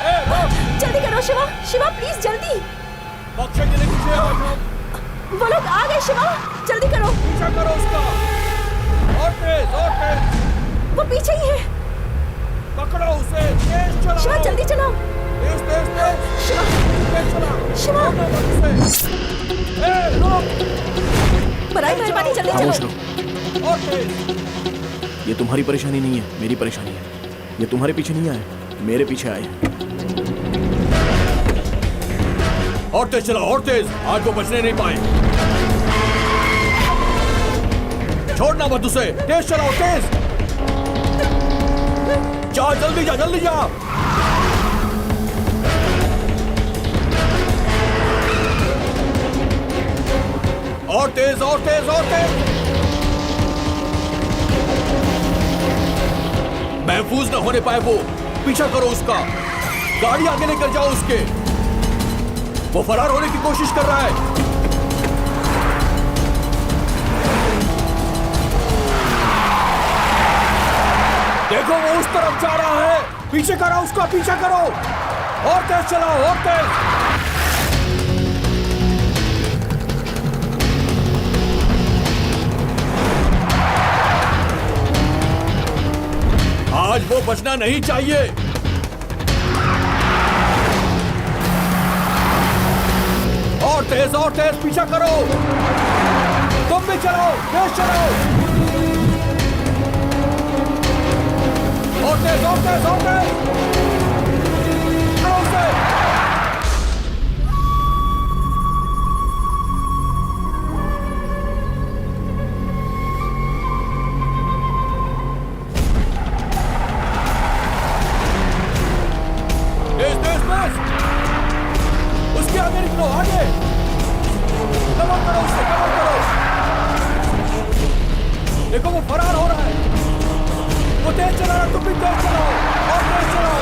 जल्दी करो शिवा, शिवा प्लीज जल्दी।
बख्शेंगे नहीं तुझे आज हम।
वो लोग आ गए शिवा, जल्दी करो।
पीछा करो उसका। और तेज, और तेज।
वो पीछे ही है।
पकड़ो उसे,
शिवा जल्दी चलाओ। शिवा शिवा बराई मेहरबानी जल्दी
खामोश
चलो।
रहो। ये तुम्हारी परेशानी नहीं है, मेरी परेशानी है। ये तुम्हारे पीछे नहीं आए, मेरे पीछे आए हैं।
और तेज चलाओ, और तेज। आज वो बचने नहीं पाए। छोड़ना मत उसे। तेज चलाओ, तेज। जा जल्दी जा, जल्दी जा। और तेज, और तेज, और तेज। महफूज न होने पाए वो। पीछा करो उसका। गाड़ी आगे लेकर जाओ उसके। वो फरार होने की कोशिश कर रहा है। देखो वो उस तरफ जा रहा है। पीछे करो उसका, पीछा करो। और तेज चलाओ, और तेज। आज वो बचना नहीं चाहिए। और तेज पीछा करो। तुम भी चलो, तेज चलो। और तेज, और तेज, और तेज। तेज, तेज, तेज। उसके आगे निकलो, आगे। कवर करो उससे, कवर करो। देखो वो फरार हो रहा है। वो तेज चला रहा, तुम भी तेज चलाओ। और तेज चलाओ।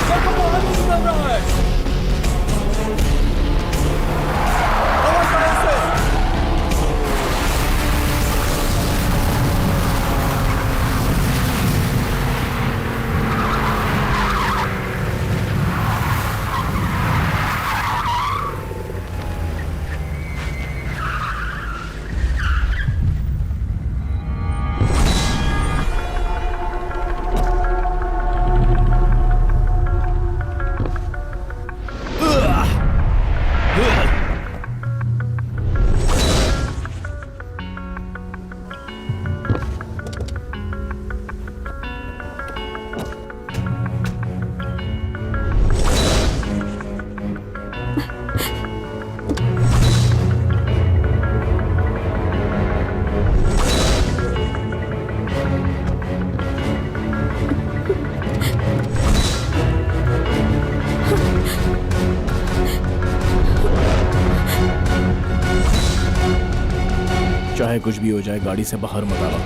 देखो वो आगे निकल रहा है। कवर करो उससे।
चाहे कुछ भी हो जाए, गाड़ी से बाहर मत आना।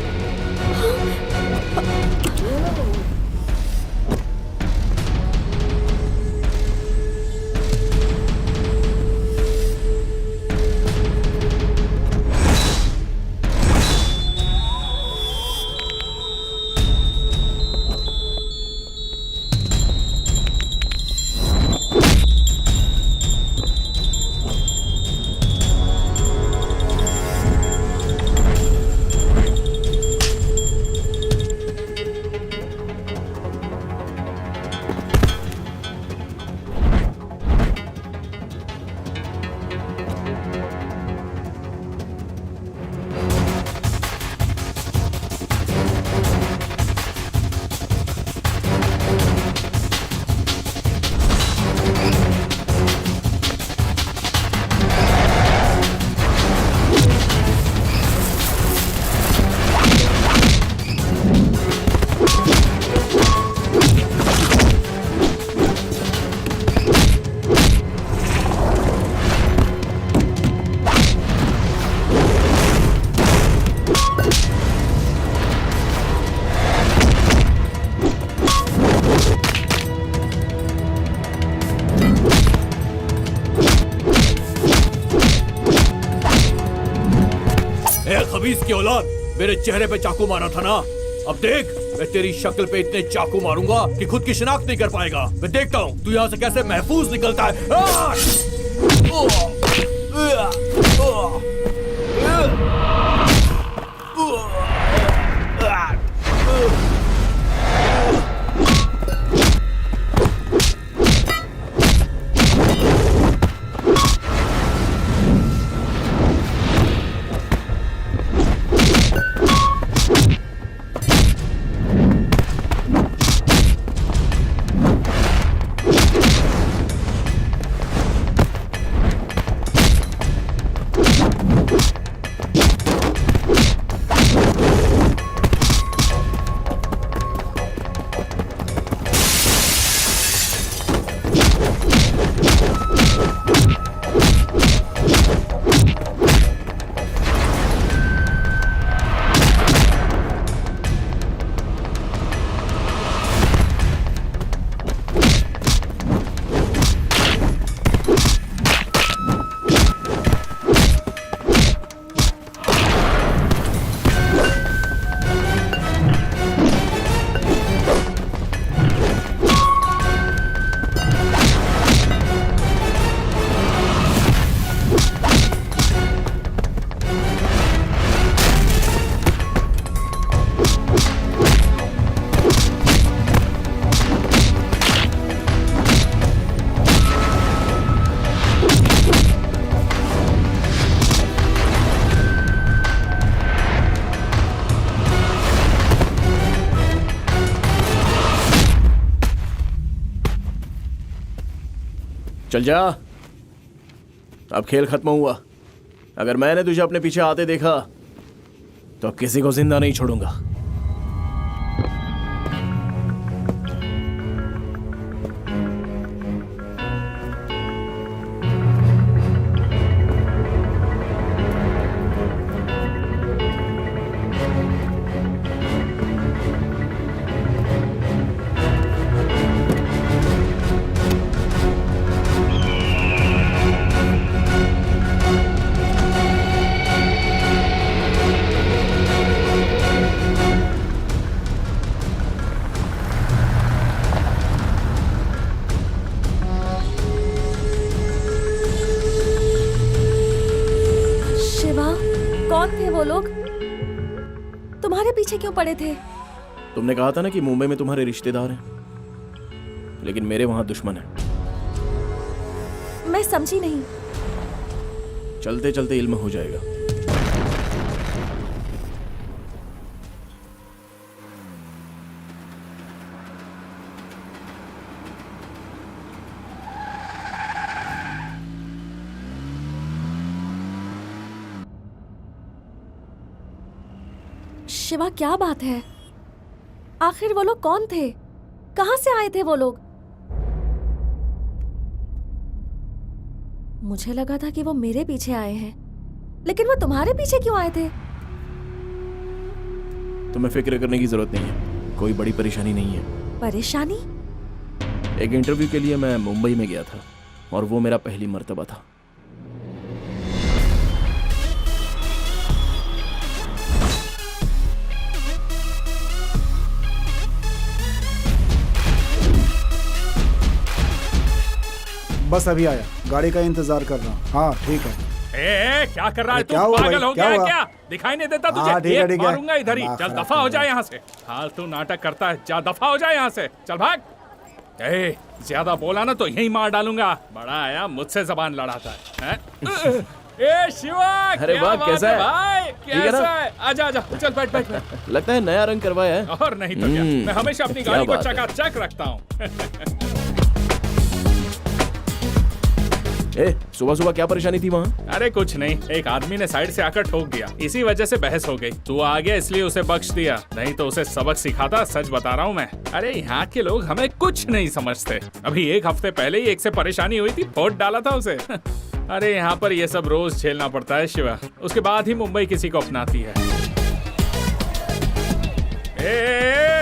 खबीस की औलाद, मेरे चेहरे पे चाकू मारा था ना। अब देख, मैं तेरी शक्ल पे इतने चाकू मारूंगा कि खुद की शिनाख्त नहीं कर पाएगा। मैं देखता हूँ तू यहाँ से कैसे महफूज निकलता है। चल जा, अब खेल खत्म हुआ। अगर मैंने तुझे अपने पीछे आते देखा तो किसी को जिंदा नहीं छोड़ूंगा।
शिवा, कौन थे वो लोग? तुम्हारे पीछे क्यों पड़े थे?
तुमने कहा था ना कि मुंबई में तुम्हारे रिश्तेदार हैं, लेकिन मेरे वहां दुश्मन है।
मैं समझी नहीं।
चलते चलते इल्म हो जाएगा।
शिवा, क्या बात है? आखिर वो लोग कौन थे? कहां से आए थे वो लोग? मुझे लगा था कि वो मेरे पीछे आए हैं, लेकिन वो तुम्हारे पीछे क्यों आए थे?
तुम्हें फिक्र करने की जरूरत नहीं है, कोई बड़ी परेशानी नहीं है।
परेशानी?
एक इंटरव्यू के लिए मैं मुंबई में गया था और वो मेरा पहली मर्तबा था।
बस अभी आया, गाड़ी का इंतजार कर रहा हूँ। हाँ ठीक है।
क्या कर रहा है तू?
क्या हुआ
पागल
भाई?
हो
क्या
गया है
हुआ?
क्या? दिखाई नहीं देता तुझे?
हाँ, ठीक है,
एक
ठीक है।
मारूंगा इधर ही। चल
खराब
दफा हो
कर
जाए
दिया।
यहाँ से। फालतू नाटक करता है, जा दफा हो जाए यहाँ से। चल भाग। ज्यादा बोला ना तो यही मार डालूंगा। बड़ा आया मुझसे जबान लड़ाता है? ए शिवा,
अरे
क्या
वाह,
बात
कैसा है?
भाई?
ठीक है ना?
कैसा है? आजा आजा, चल बैठ बैठ बैठ।
लगता है नया रंग करवाया है।
और नहीं तो क्या, मैं हमेशा अपनी
क्या
गाड़ी को
बात है।
चकाचक रखता हूँ।
सुबह सुबह क्या परेशानी थी वहाँ?
अरे कुछ नहीं, एक आदमी ने साइड से आकर ठोक दिया, इसी वजह से बहस हो गई। तू आ गया इसलिए उसे बख्श दिया, नहीं तो उसे सबक सिखाता। सच बता रहा हूँ मैं। अरे यहाँ के लोग हमें कुछ नहीं समझते। अभी एक हफ्ते पहले ही एक से परेशानी हुई थी, फोड़ डाला था उसे। अरे यहाँ पर ये सब रोज झेलना पड़ता है शिवा, उसके बाद ही मुंबई किसी को अपनाती है।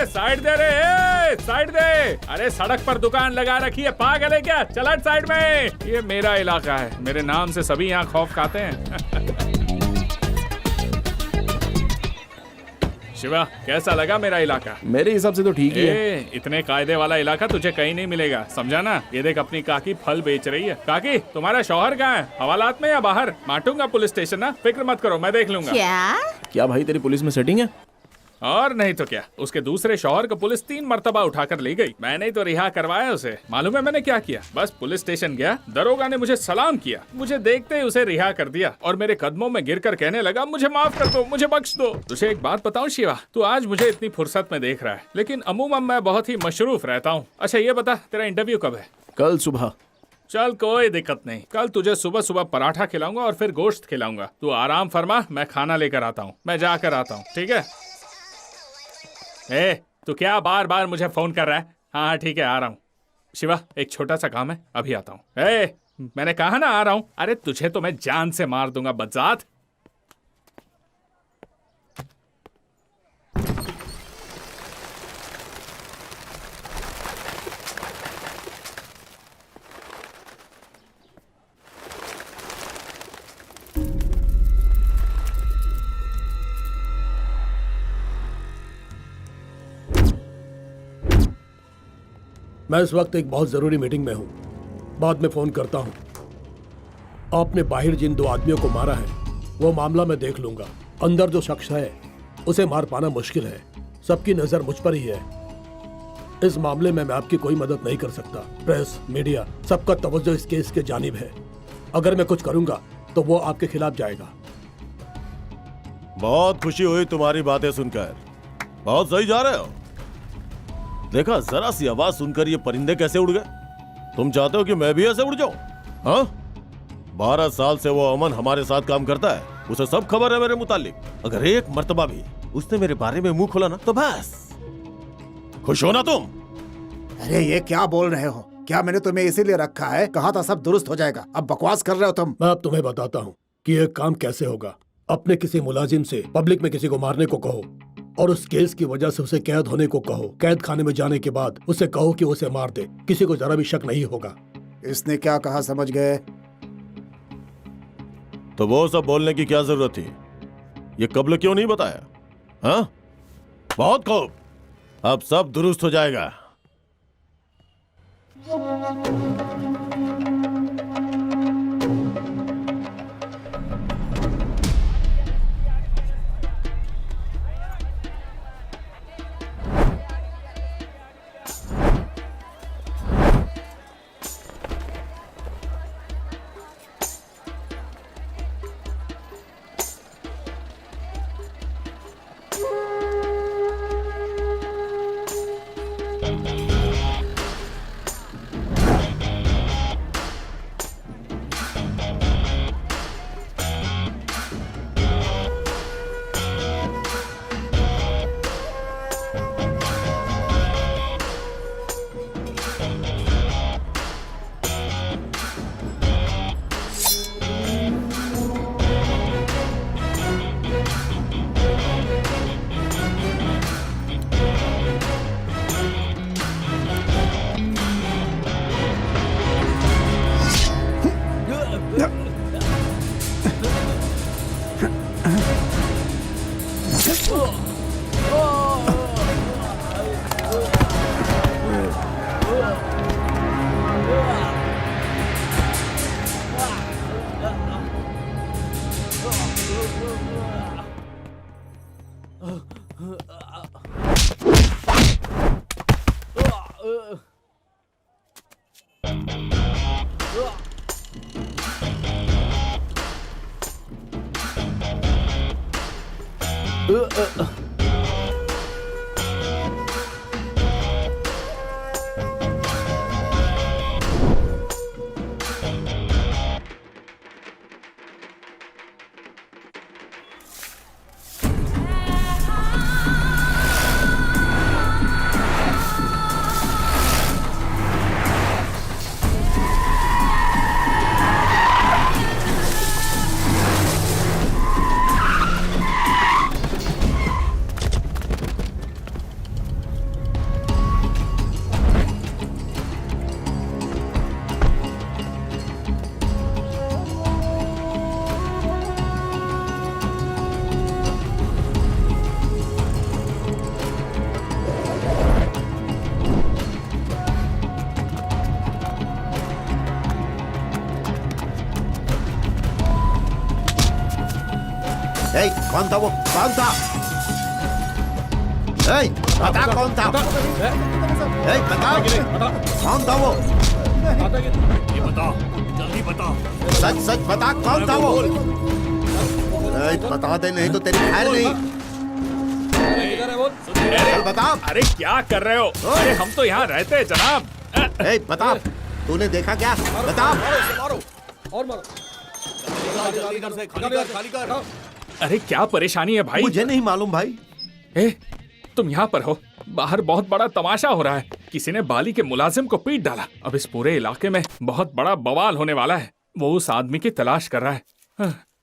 साइड दे रे, साइड दे। अरे सड़क पर दुकान लगा रखी है, पागल है क्या? चल हट साइड में। ये मेरा इलाका है, मेरे नाम से सभी यहाँ खौफ खाते हैं। शिवा, कैसा लगा मेरा इलाका?
मेरे हिसाब से तो ठीक ही है।
इतने कायदे वाला इलाका तुझे कहीं नहीं मिलेगा, समझा ना? ये देख, अपनी काकी फल बेच रही है। काकी, तुम्हारा शौहर कहाँ है? हवालात में या बाहर? माटूंगा पुलिस स्टेशन ना, फिक्र मत करो, मैं देख लूंगा।
क्या भाई, तेरी पुलिस में सेटिंग है?
और नहीं तो क्या, उसके दूसरे शौहर को पुलिस 3 मर्तबा उठाकर ले गई। मैंने ही तो रिहा करवाया उसे। मालूम है मैंने क्या किया? बस पुलिस स्टेशन गया, दरोगा ने मुझे सलाम किया, मुझे देखते ही उसे रिहा कर दिया और मेरे कदमों में गिरकर कहने लगा, मुझे माफ कर दो, मुझे बख्श दो। तुझे एक बात बताऊं शिवा, तू आज मुझे इतनी फुर्सत में देख रहा है, लेकिन अमूमन मैं बहुत ही मशरूफ रहता हूँ। अच्छा ये बता, तेरा इंटरव्यू कब है?
कल सुबह।
चल कोई दिक्कत नहीं, कल तुझे सुबह सुबह पराठा खिलाऊंगा और फिर गोश्त खिलाऊंगा। तू आराम फरमा, मैं खाना लेकर आता हूँ, मैं जाकर आता हूँ, ठीक है? तू क्या बार बार मुझे फोन कर रहा है? हाँ ठीक है, आ रहा हूँ। शिवा, एक छोटा सा काम है, अभी आता हूँ। मैंने कहा ना आ रहा हूँ। अरे तुझे तो मैं जान से मार दूंगा बदजात।
मैं इस वक्त एक बहुत जरूरी मीटिंग में हूँ, बाद में फोन करता हूँ। आपने बाहर जिन 2 आदमियों को मारा है वो मामला मैं देख लूंगा। अंदर जो शख्स है उसे मार पाना मुश्किल है, सबकी नजर मुझ पर ही है। इस मामले में मैं आपकी कोई मदद नहीं कर सकता। प्रेस, मीडिया, सबका तवज्जो इस केस के जानिब है। अगर मैं कुछ करूंगा तो वो आपके खिलाफ जाएगा।
बहुत खुशी हुई तुम्हारी बातें सुनकर, बहुत सही जा रहे हो। देखा, जरा सी आवाज सुनकर ये परिंदे कैसे उड़ गए। तुम चाहते हो कि मैं भी ऐसे उड़ जाऊं? हाँ, 12 साल से वो अमन हमारे साथ काम करता है, उसे सब खबर है मेरे मुतालिक। अगर एक मर्तबा भी उसने मेरे बारे में मुंह खोला ना तो बस। खुश हो ना तुम?
अरे ये क्या बोल रहे हो? क्या मैंने तुम्हें इसीलिए रखा है? कहा था सब दुरुस्त हो जाएगा, अब बकवास कर रहे हो तुम।
मैं अब तुम्हें बताता हूँ कि ये काम कैसे होगा। अपने किसी मुलाजिम से पब्लिक में किसी को मारने को कहो और उस केस की वजह से उसे कैद होने को कहो। कैद खाने में जाने के बाद उसे कहो कि उसे मार दे, किसी को जरा भी शक नहीं होगा।
इसने क्या कहा समझ गए?
तो वो सब बोलने की क्या जरूरत थी? ये कब्ल क्यों नहीं बताया? हाँ, बहुत खूब, अब सब दुरुस्त हो जाएगा।
कौन था वो? कौन था? बता कौन था? बता कौन था वो?
ये बता, जल्दी बता।
सच सच बता कौन था वो? बता दे, नहीं तो तेरी खैर नहीं। चल बता।
अरे क्या कर रहे हो? अरे हम तो यहाँ रहते हैं जनाब।
बता, तूने देखा क्या? बता।
और मारो। जल्दी कर से, खाली कर।
अरे क्या परेशानी है भाई?
मुझे नहीं मालूम भाई।
तुम यहाँ पर हो, बाहर बहुत बड़ा तमाशा हो रहा है। किसी ने बाली के मुलाजिम को पीट डाला। अब इस पूरे इलाके में बहुत बड़ा बवाल होने वाला है। वो उस आदमी की तलाश कर रहा है।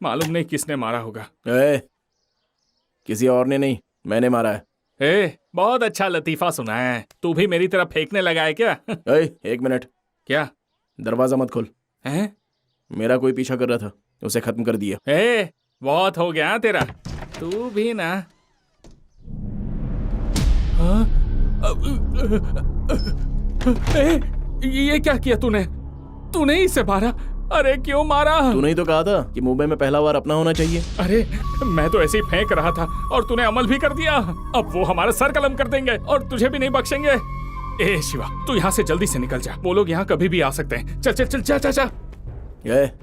मालूम नहीं किसने मारा होगा।
किसी और ने नहीं, मैंने मारा है।
बहुत अच्छा लतीफा सुना है। तू भी मेरी तरफ फेंकने लगा है क्या?
एक मिनट।
क्या?
दरवाजा मत खोल। मेरा कोई पीछा कर रहा था, उसे खत्म कर दिया।
बहुत हो गया तेरा। तू भी ना। ये क्या किया तूने? तूने इसे मारा? अरे क्यों मारा?
तूने ही तो कहा था कि मुंबई में पहला वार अपना होना चाहिए।
अरे मैं तो ऐसे ही फेंक रहा था और तूने अमल भी कर दिया। अब वो हमारा सर कलम कर देंगे और तुझे भी नहीं बख्शेंगे। शिवा, तू यहाँ से जल्दी से निकल जा। वो लोग यहाँ कभी भी आ सकते हैं। चल चल चल, जा जा जा।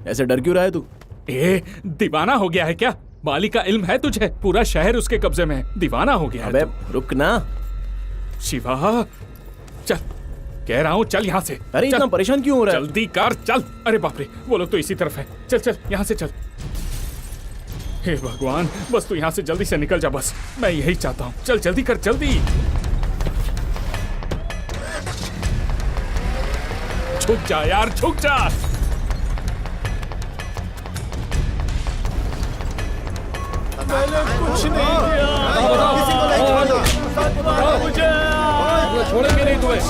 ऐसे डर क्यों रहा है तू?
दीवाना हो गया है क्या? बाली का इल्म है तुझे? पूरा शहर उसके कब्जे में है। दीवाना हो गया है।
रुक ना
शिवा। चल कह रहा हूँ चल यहाँ से।
अरे
चल।
इतना परेशान क्यों हो रहा है?
जल्दी कर चल। अरे बाप रे, वो लोग तो इसी तरफ है। चल चल यहाँ से चल। हे भगवान, बस तू यहाँ से जल्दी से निकल जा, बस मैं यही चाहता हूँ। चल जल्दी कर, जल्दी। झुक जा यार, झुक जा।
कुछ नहीं किया।
छोड़ेंगे नहीं तुम्हें।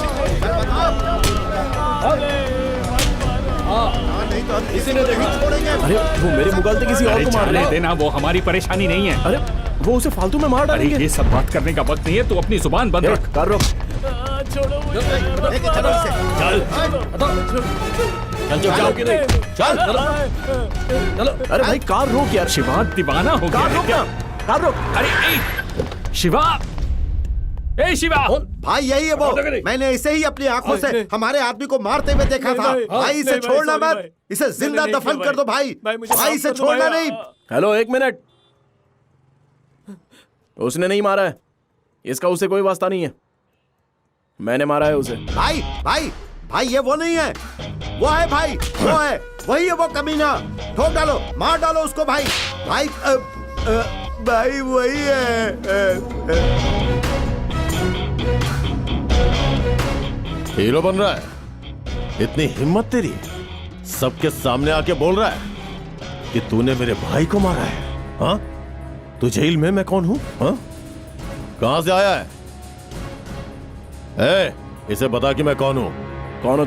किसी ने देखा?
अरे वो मेरे मुगालते किसी और
अरे
को मार
जाने
रहा है।
देना, वो हमारी परेशानी नहीं है।
अरे वो उसे फालतू में मार
अरे
डालेंगे।
ये सब बात करने का वक्त नहीं है, तू अपनी जुबान बंद रख।
कार रोक।
लेके चलो इसे।
चल जाओ कि नहीं? चल चलो।
अरे भाई कार रोक यार।
शिवा दीवाना हो गया
कार
है
रोक
क्या?
ना। कार रोक।
अरे ए, शिवा, ए शिवा।
भाई यही है वो। मैंने इसे ही अपनी आंखों से हमारे आदमी को मारते हुए देखा था। भाई इसे छोड़ना मत, इसे जिंदा दफन कर दो भाई। भाई इसे छोड़ना नहीं।
हेलो, एक मिनट। उसने नहीं मारा है, इसका उसे कोई वास्ता नहीं है। मैंने मारा है उसे।
भाई भाई भाई ये वो नहीं है, वो है भाई, वो है, वही है वो कमीना। ठोक डालो, मार डालो उसको भाई। भाई भाई वही है।
हीरो बन रहा है? इतनी हिम्मत तेरी, सबके सामने आके बोल रहा है कि तूने मेरे भाई को मारा है? हाँ, तू जेल में, मैं कौन हूं? हाँ, कहां से आया है? इसे बता कि मैं कौन हूं।
कौन हो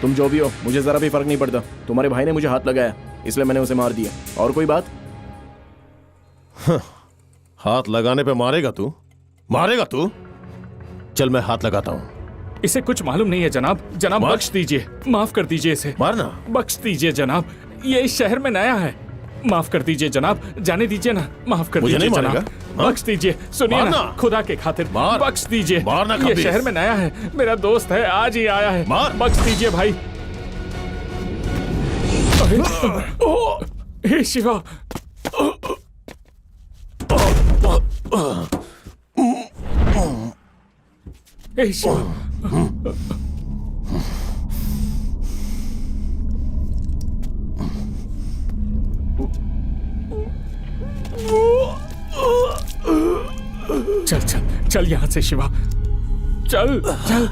तुम जो भी हो, मुझे जरा भी फर्क नहीं पड़ता। तुम्हारे भाई ने मुझे हाथ लगाया, इसलिए मैंने उसे मार दिया। और कोई बात?
हाथ लगाने पे मारेगा तू? मारेगा तू? चल मैं हाथ लगाता हूं।
इसे कुछ मालूम नहीं है जनाब। जनाब
मार?
बख्श दीजिए, माफ कर दीजिए इसे।
मारना?
बख्श दीजिए जनाब, ये इस शहर में नया है। माफ कर दीजिए जनाब, जाने दीजिए ना। माफ कर
मुझे
दीजिए
नहीं
जनाब,
मारेगा?
बख्श दीजिए। सुनिए ना,
मारना?
खुदा के खातिर
मार।
बख्श दीजिए।
मारना
ये
खबीस।
शहर में नया है, मेरा दोस्त है, आज ही आया है।
मार।
बख्श दीजिए भाई। हे शिवा, हे शिवा। चल चल चल यहाँ से शिवा, चल चल।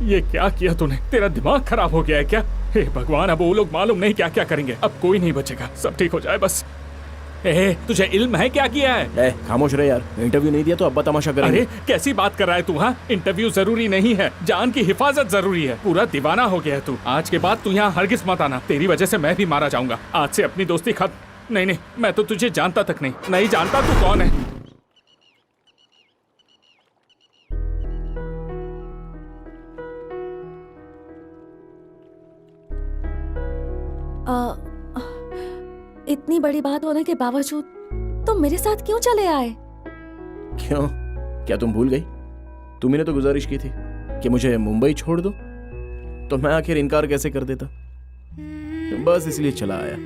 ये क्या किया तूने? तेरा दिमाग खराब हो गया है क्या? हे भगवान, अब वो लोग मालूम नहीं क्या क्या करेंगे। अब कोई नहीं बचेगा, सब ठीक हो जाए बस। तुझे इल्म है क्या किया है?
खामोश रहे यार, इंटरव्यू नहीं दिया तो अब्बा तमाशा करेंगे।
अरे कैसी बात कर रहा है तू? हाँ, इंटरव्यू जरूरी नहीं है, जान की हिफाजत जरूरी है। पूरा दीवाना हो गया है तू। आज के बाद तू यहाँ हरगिज मत आना, तेरी वजह से मैं भी मारा जाऊंगा। आज से अपनी दोस्ती खत्म। नहीं, मैं तो तुझे जानता तक नहीं जानता तू कौन है।
इतनी बड़ी बात होने के बावजूद तुम मेरे साथ क्यों चले आए?
क्यों? क्या तुम भूल गई? तुम्ही ने तो गुजारिश की थी कि मुझे मुंबई छोड़ दो, तो मैं आखिर इनकार कैसे कर देता? बस इसलिए चला आया।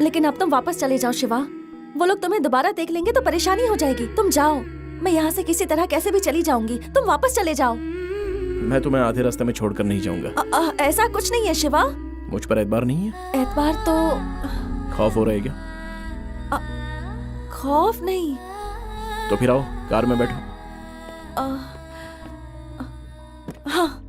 लेकिन अब तुम वापस चले जाओ शिवा, वो लोग तुम्हें दोबारा देख लेंगे तो परेशानी हो जाएगी। तुम जाओ, मैं यहाँ से किसी तरह कैसे भी चली जाऊंगी। तुम वापस चले जाओ।
मैं तुम्हें आधे रास्ते में छोड़कर नहीं जाऊंगा।
ऐसा कुछ नहीं है शिवा।
मुझ पर एतबार नहीं है?
एतबार तो
खौफ हो रहा है क्या?
खौफ नहीं।
तो फिर आओ, कार में बैठो।
हाँ।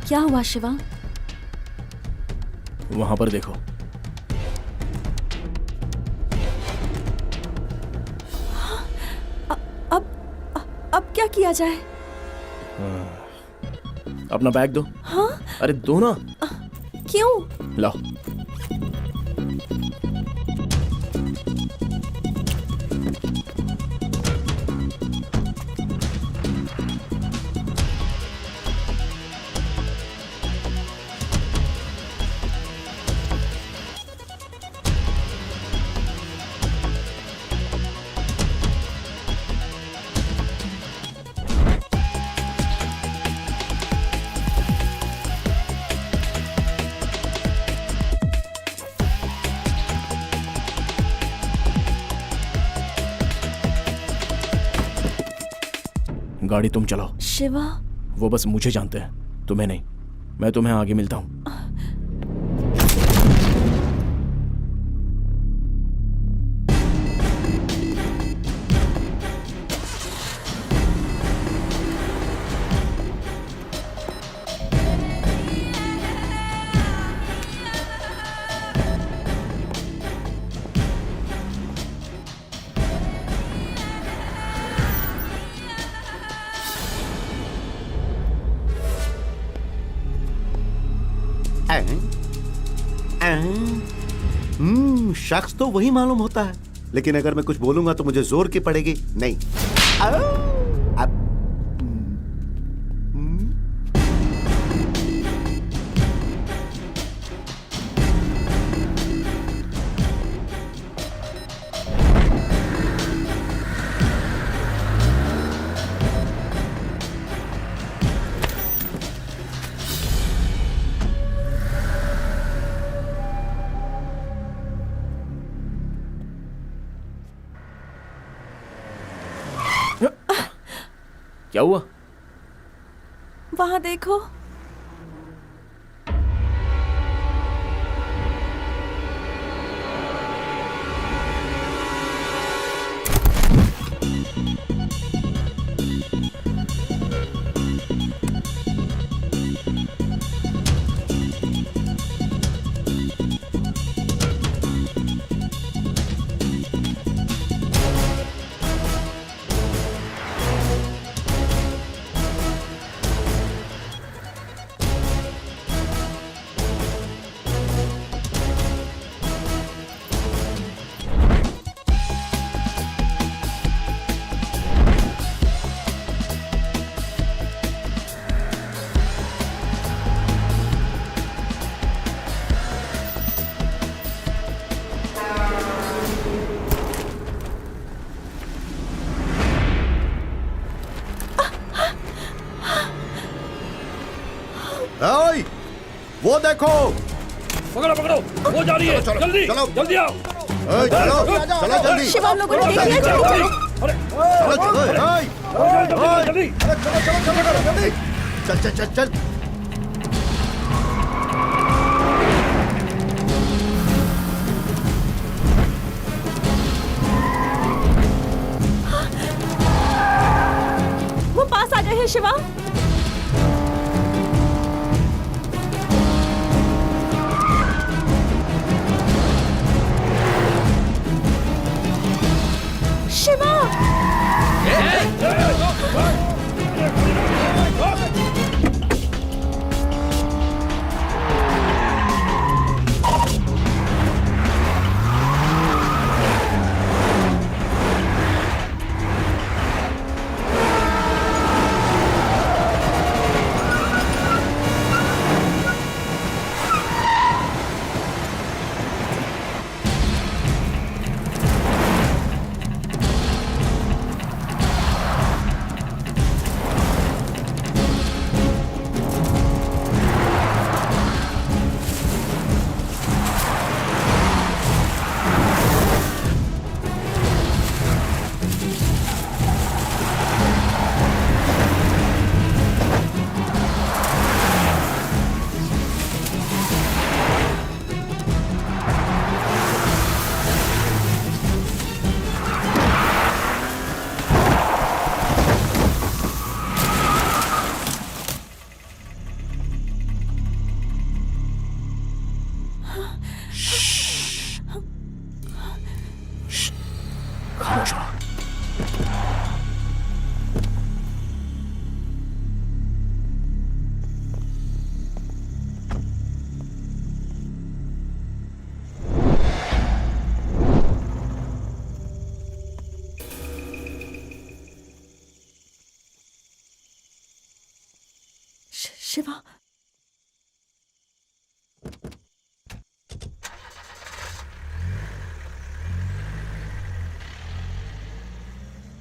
क्या हुआ शिवा?
वहां पर देखो।
अब क्या किया जाए?
अपना बैग दो।
हाँ?
अरे दो ना।
क्यों?
लाओ। गाड़ी तुम चलाओ।
शिवा,
वो बस मुझे जानते हैं, तुम्हें नहीं। मैं तुम्हें आगे मिलता हूं।
शख्स तो वही मालूम होता है, लेकिन अगर मैं कुछ बोलूंगा तो मुझे जोर की पड़ेगी। नहीं।
क्या हुआ?
वहां देखो।
ओए, वो देखो।
पकड़ो पकड़ो, वो जा रही है।
चलो,
जल्दी
चलो।
जल्दी आओ।
ओए, चलो चलो जल्दी।
शिवा, हम लोगों ने देख लिया, जल्दी चलो।
अरे
जल्दी
जल्दी।
चल चल चल चल।
वो पास आ गए हैं शिवा। शिवा,
खामोश रहो।
शिवा,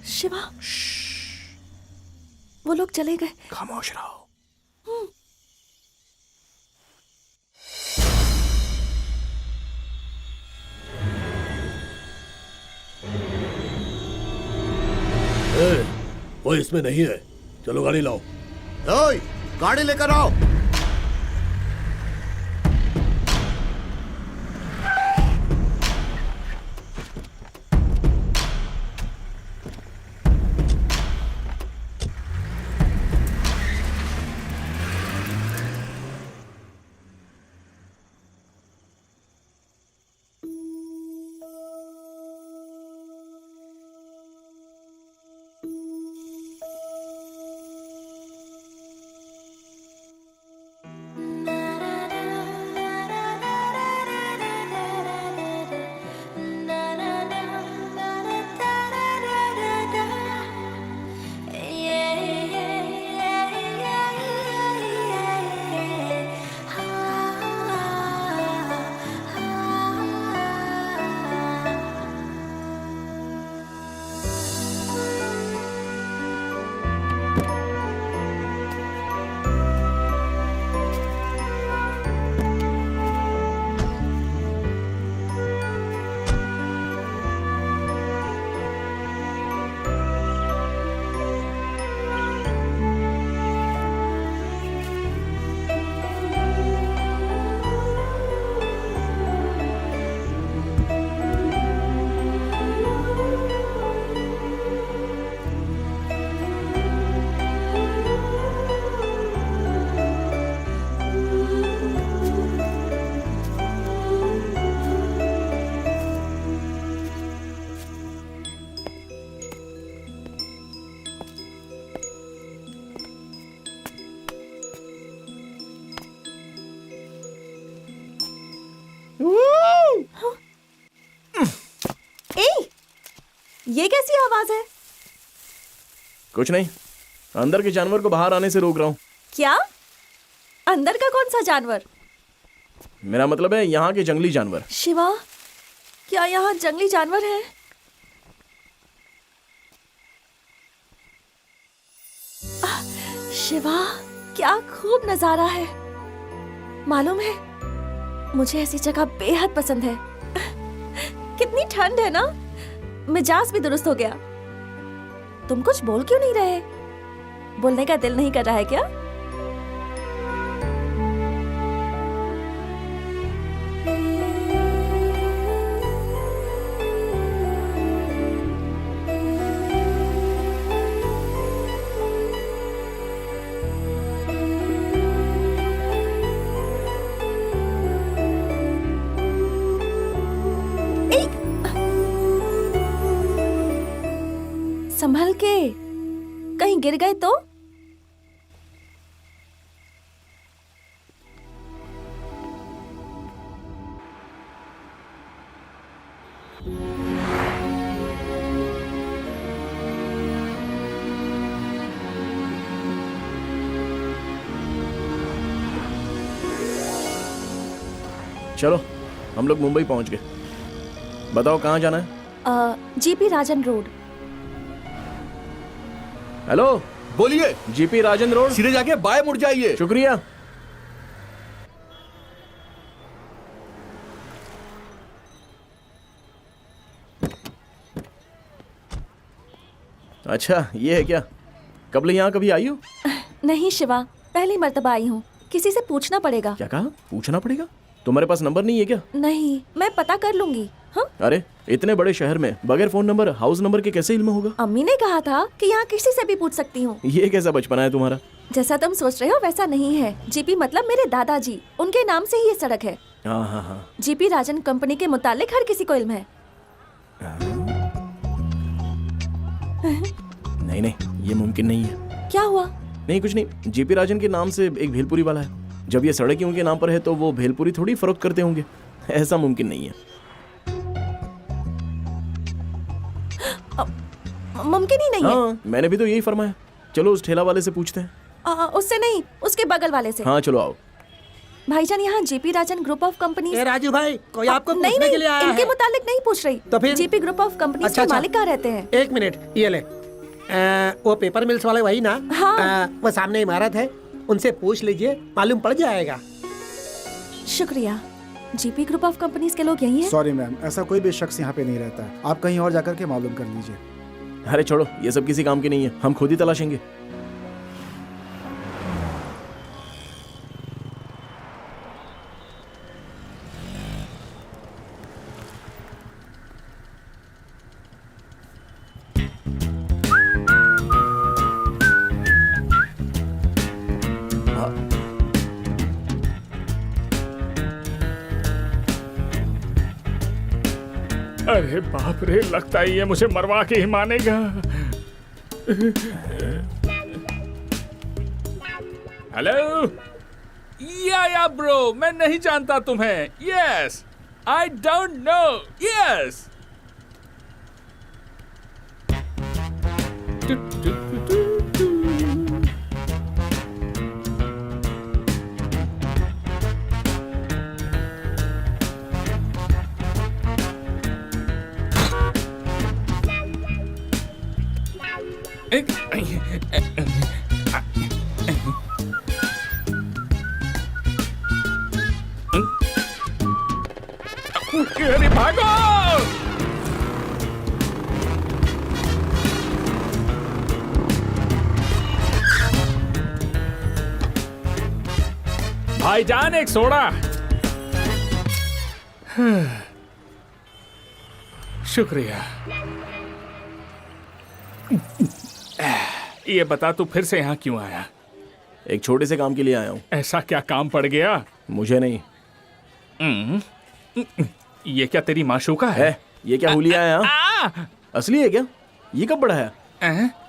शिवा, वो लोग चले गए।
खामोश रहो।
वो इसमें नहीं है। चलो गाड़ी लाओ।
ओए, गाड़ी लेकर आओ।
ये कैसी आवाज है?
कुछ नहीं, अंदर के जानवर को बाहर आने से रोक रहा हूँ।
क्या? अंदर का कौन सा जानवर?
मेरा मतलब है यहाँ के जंगली जानवर।
शिवा, क्या यहाँ जंगली जानवर है? शिवा, क्या खूब नजारा है। मालूम है, मुझे ऐसी जगह बेहद पसंद है। कितनी ठंड है ना, मिजाज भी दुरुस्त हो गया। तुम कुछ बोल क्यों नहीं रहे? बोलने का दिल नहीं कर रहा है क्या? संभल के, कहीं गिर गए तो?
चलो हम लोग मुंबई पहुंच गए। बताओ कहाँ जाना है?
जीपी राजन रोड।
हेलो,
बोलिए।
जीपी राजन रोड।
सीधे जाके बाएं मुड़ जाइए।
शुक्रिया। अच्छा ये है क्या? कब यहाँ कभी आई हो?
नहीं शिवा, पहली मर्तबा आई हूँ। किसी से पूछना पड़ेगा।
क्या कहा? पूछना पड़ेगा? तुम्हारे पास नंबर नहीं है क्या?
नहीं, मैं पता कर लूंगी। हाँ?
अरे इतने बड़े शहर में बगैर फोन नंबर, हाउस नंबर के कैसे इल्म होगा?
अम्मी ने कहा था कि यहाँ किसी से भी पूछ सकती हूँ।
ये कैसा बचपना है तुम्हारा?
जैसा तुम सोच रहे हो वैसा नहीं है। जीपी मतलब मेरे दादाजी, उनके नाम से ही ये सड़क है।
हाँ हाँ हाँ।
जीपी राजन कंपनी के मुतालिक हर किसी को इल्म है।
नहीं नहीं, ये मुमकिन नहीं है।
क्या हुआ?
नहीं कुछ नहीं। जीपी राजन के नाम से एक भेलपुरी वाला है। जब ये सड़क ही उनके नाम पर है तो वो भेलपुरी थोड़ी फरोख्त करते होंगे। ऐसा मुमकिन नहीं है।
मुमकिन ही नहीं है।
हाँ, मैंने भी तो यही फरमाया। चलो उस ठेला वाले से पूछते हैं।
उससे नहीं, उसके बगल वाले से।
हाँ चलो आओ।
भाईजान, यहाँ GP Rajan group of company.
Raju भाई, कोई आपको
नहीं
पूछने
नहीं,
के लिए आया
इनके
है।
मुतालिक नहीं पूछ रही।
तो फिर?
जीपी ग्रुप ऑफ कंपनी
अच्छा,
के मालिक कहाँ रहते हैं?
एक मिनट, ये ले। वो पेपर मिल्स वाले वही ना?
हाँ।
वो सामने इमारत है, उनसे पूछ लीजिए, मालूम पड़ जाएगा।
शुक्रिया। जीपी ग्रुप ऑफ कंपनीज के लोग यही हैं?
सॉरी मैम, ऐसा कोई भी शख्स यहाँ पे नहीं रहता है। आप कहीं और जाकर के मालूम कर लीजिए।
अरे छोड़ो, ये सब किसी काम की नहीं है। हम खुद ही तलाशेंगे।
अरे बाप रे, लगता है ये मुझे मरवा के ही मानेगा। हेलो या ब्रो, मैं नहीं जानता तुम्हें। Yes, I don't know. Yes अरे भागो! भाईजान, एक सोडा। शुक्रिया। ये बता, तू फिर से यहाँ क्यों आया?
एक छोटे से काम के लिए आया हूँ।
ऐसा क्या काम पड़ गया?
मुझे नहीं।
ये क्या तेरी माशूका है?
ये क्या हुलिया है? यहाँ असली है क्या? ये कब बढ़ा है?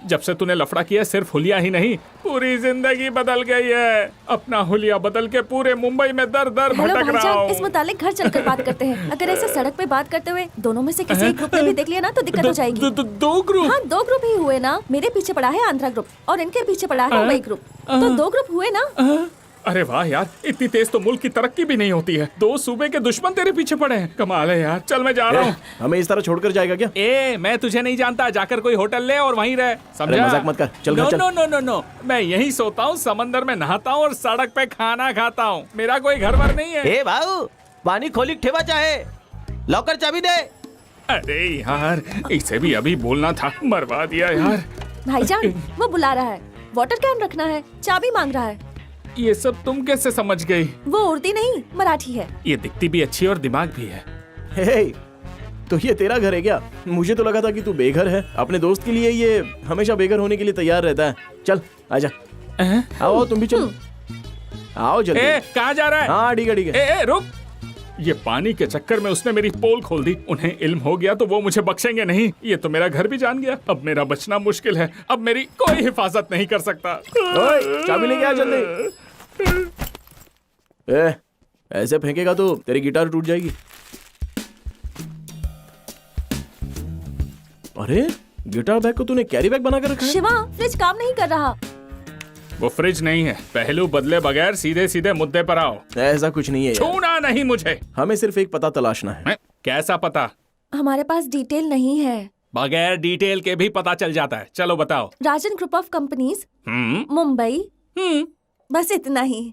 जब से तूने लफड़ा किया, सिर्फ हुलिया ही नहीं, पूरी जिंदगी बदल गई है। अपना हुलिया बदल के पूरे मुंबई में दर दर भटक रहा हूँ।
इस मुतालिक घर चलकर बात करते हैं। अगर ऐसे सड़क पे बात करते हुए दोनों में से किसी एक ग्रुप ने भी देख लिया ना तो दिक्कत हो जाएगी।
दो ग्रुप?
हाँ, 2 ग्रुप ही हुए ना। मेरे पीछे पड़ा है आंध्रा ग्रुप और इनके पीछे पड़ा है मुंबई ग्रुप। तो 2 ग्रुप हुए ना।
अरे वाह यार, इतनी तेज तो मुल्क की तरक्की भी नहीं होती है। 2 सूबे के दुश्मन तेरे पीछे पड़े हैं। कमाल है यार। चल मैं जा रहा हूँ।
हमें इस तरह छोड़कर जाएगा क्या?
मैं तुझे नहीं जानता। जाकर कोई होटल ले और वहीं रह, समझा?
मजाक मत कर, चल घर चल।
नो नो नो नो, मैं यहीं सोता हूँ, समंदर में नहाता हूँ और सड़क पे खाना खाता हूँ। मेरा कोई घर वर नहीं है।
ए भाऊ, पानी खोली ठेवा चाहे, लॉकर चाबी दे।
अरे यार, इसे भी अभी बोलना था, मरवा दिया यार।
भाईजान, वो बुला रहा है। वाटर कैन रखना है, चाबी मांग रहा है।
ये सब तुम कैसे समझ गई?
वो उर्दी नहीं, मराठी है।
ये दिखती भी अच्छी और दिमाग भी है।
हे, तो ये तेरा घर है क्या? मुझे तो लगा था कि तू बेघर है। अपने दोस्त के लिए ये हमेशा बेघर होने के लिए तैयार रहता है। चल आजा, आओ तुम भी चलो, आओ जल्दी।
कहाँ जा रहा है?
हाँ ठीक है ठीक है।
रुक, ये पानी के चक्कर में उसने मेरी पोल खोल दी। उन्हें इल्म हो गया तो वो मुझे बख्शेंगे नहीं। ये तो मेरा घर भी जान गया। अब मेरा बचना मुश्किल है। अब मेरी कोई हिफाजत नहीं कर सकता।
ओए, चाबी लेके आ जल्दी। ऐसे फेंकेगा तो तेरी गिटार टूट जाएगी। अरे गिटार बैग को तूने कैरी बैग बनाकर रखा है?
शिवा, फ्रिज काम नहीं कर रहा।
वो फ्रिज नहीं है। पहलू बदले बगैर सीधे सीधे मुद्दे पर आओ।
ऐसा कुछ नहीं है यार।
छूना नहीं मुझे।
हमें सिर्फ एक पता तलाशना है।
कैसा पता?
हमारे पास डिटेल नहीं है।
बगैर डिटेल के भी पता चल जाता है। चलो बताओ।
राजन ग्रुप ऑफ कंपनीज, मुंबई। बस इतना ही।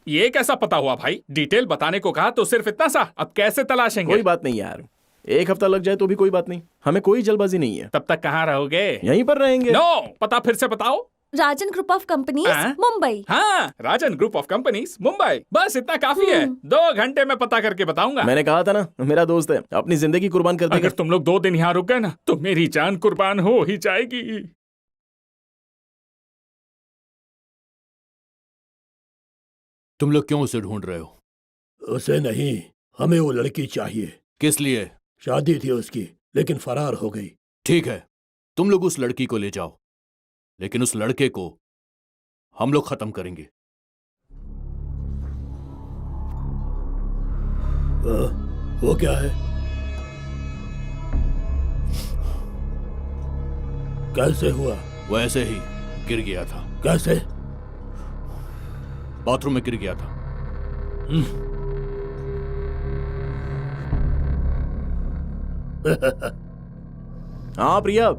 ये कैसा पता हुआ भाई? डिटेल बताने को कहा तो सिर्फ इतना सा। अब कैसे तलाशेंगे?
कोई बात नहीं यार, 1 हफ्ता लग जाए तो भी कोई बात नहीं। हमें कोई जल्दबाजी नहीं है।
तब तक कहाँ रहोगे?
यहीं पर रहेंगे।
नो, पता फिर से बताओ।
राजन ग्रुप ऑफ कंपनीज, मुंबई।
हाँ, राजन ग्रुप ऑफ कंपनीज, मुंबई। बस इतना काफी है। 2 घंटे में पता करके बताऊंगा।
मैंने कहा था ना, मेरा दोस्त है, अपनी जिंदगी कुर्बान कर देगा।
अगर तुम लोग 2 दिन यहाँ रुक गए ना तो मेरी जान कुर्बान हो ही जाएगी।
तुम लोग क्यों उसे ढूंढ रहे हो? उसे नहीं, हमें वो लड़की चाहिए। किस लिए? शादी थी उसकी, लेकिन फरार हो गई। ठीक है, तुम लोग उस लड़की को ले जाओ, लेकिन उस लड़के को हम लोग खत्म करेंगे। वो क्या है? कैसे हुआ? वो ऐसे ही गिर गया था। कैसे? बाथरूम में गिर गया था।
हाँ प्रिया,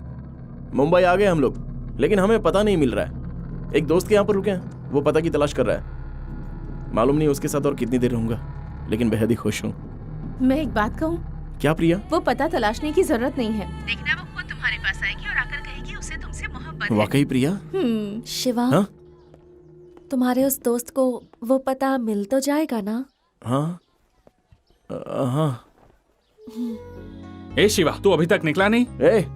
मुंबई आ गए हम लोग, लेकिन हमें पता नहीं मिल रहा है। एक दोस्त के यहाँ पर रुके हैं, वो पता की तलाश कर रहा है। मालूम नहीं उसके साथ और कितनी देर रहूंगा, लेकिन बेहद ही खुश हूँ।
मैं एक बात कहूँ?
क्या प्रिया?
वो पता तलाशने की जरूरत नहीं है। देखना वो खुद तुम्हारे पास आएगी और आकर कहेगी उसे तुमसे मोहब्बत है।
वाकई प्रिया?
शिवा,
हाँ?
तुम्हारे उस दोस्त को वो पता मिल तो जाएगा ना?
हाँ हाँ।
ए शिवा, तू अभी तक निकला नहीं?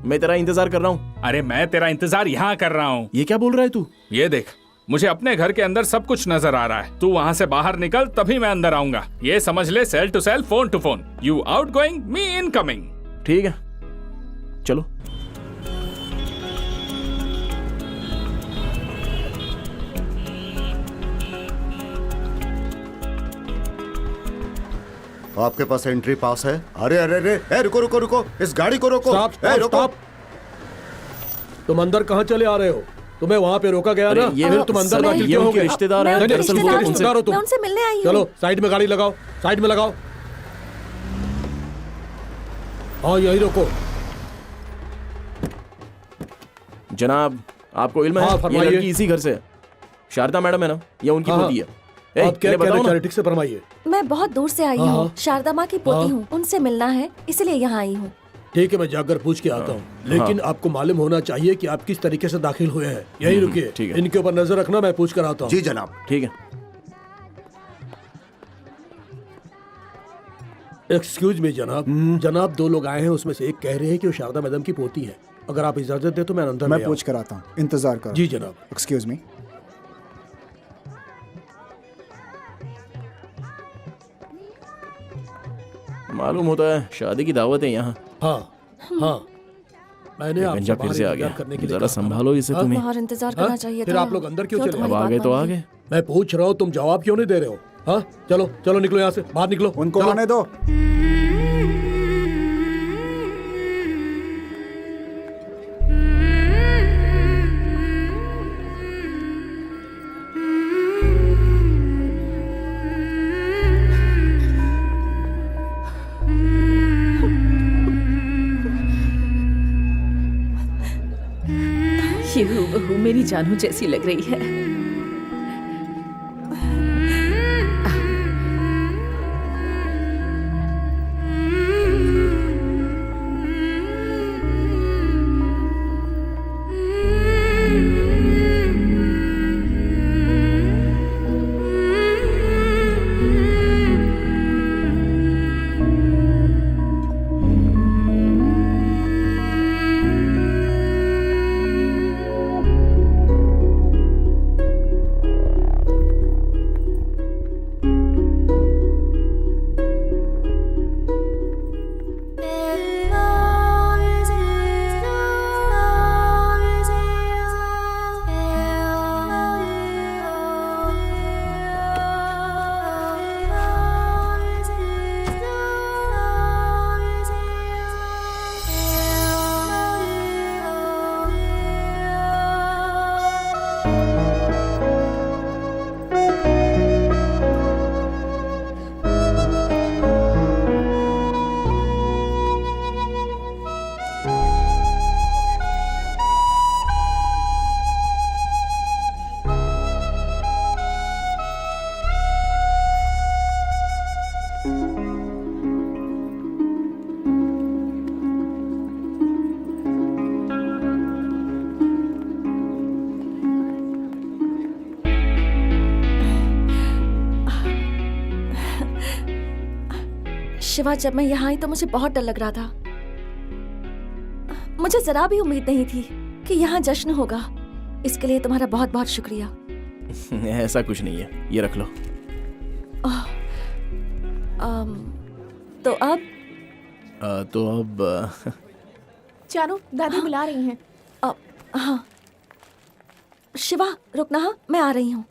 मैं तेरा इंतजार कर रहा हूँ।
अरे मैं तेरा इंतजार यहाँ कर रहा हूँ।
ये क्या बोल रहा है तू?
ये देख, मुझे अपने घर के अंदर सब कुछ नजर आ रहा है। तू वहाँ से बाहर निकल तभी मैं अंदर आऊंगा। ये समझ ले, cell to cell, phone to phone. You outgoing, me incoming.
ठीक है, चलो।
आपके पास एंट्री पास है? अरे अरे अरे, रुको रुको रुको, इस गाड़ी को रोको।
रुको। तुम अंदर कहाँ चले आ रहे हो? तुम्हें वहाँ पे रोका गया ना?
ये
फिर तुम अंदर दाखिल क्यों हो गए?
रिश्तेदार हैं।
रिश्तेदार हो तुम?
मैं उनसे मिलने आई हूँ।
चलो साइड में गाड़ी लगाओ, साइड में लगाओ। हाँ यही रोको।
जनाब, आपको इल्म है ये लड़की इसी घर से है। शारदा मैडम है ना, ये उनकी पोती है।
आप क्या चैरिटी से फरमाइए।
मैं बहुत दूर से आई हूँ, शारदा माँ की पोती हूँ, उनसे मिलना है, इसलिए यहाँ आई हूँ।
ठीक है, मैं जाकर पूछ के आता हूँ, लेकिन आपको मालूम होना चाहिए कि आप किस तरीके से दाखिल हुए हैं। यही रुकिए, इनके ऊपर नजर रखना, मैं पूछ कर आता हूँ।
जी जनाब।
ठीक है।
एक्सक्यूज मी जनाब, जनाब 2 लोग आए हैं, उसमें से एक कह रहे हैं कि वो शारदा मैडम की पोती है। अगर आप इजाजत दे तो मैं अंदर
मैं पूछ कर आता हूँ, इंतजार करो।
जी जनाब।
Excuse me.
मालूम होता है शादी की दावत है यहाँ।
हाँ मैंने आपसे
फिर से आ गया, जरा संभालो इसे तुम्हें।
बाहर इंतजार करना चाहिए
फिर
था।
आप लोग अंदर क्यों चले?
अब आ गए तो आ गए।
मैं पूछ रहा हूँ, तुम जवाब क्यों नहीं दे रहे हो? हाँ चलो चलो, निकलो यहाँ से, बाहर निकलो।
उनको आने दो।
मेरी जानू जैसी लग रही है।
शिवा, जब मैं यहाँ आई तो मुझे बहुत डर लग रहा था। मुझे जरा भी उम्मीद नहीं थी कि यहाँ जश्न होगा। इसके लिए तुम्हारा बहुत बहुत शुक्रिया।
ऐसा कुछ नहीं है, ये रख लो।
तो अब
चारू, दादी बुला रही हैं।
हाँ शिवा, रुकना। हाँ, मैं आ रही हूँ।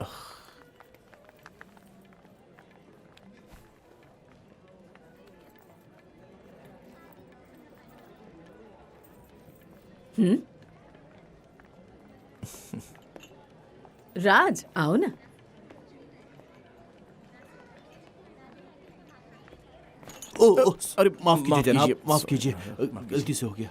राज, आओ ना।
ओ, अरे माफ कीजिए जनाब,
कीजिए,
माफ कीजिए, गलती से हो गया।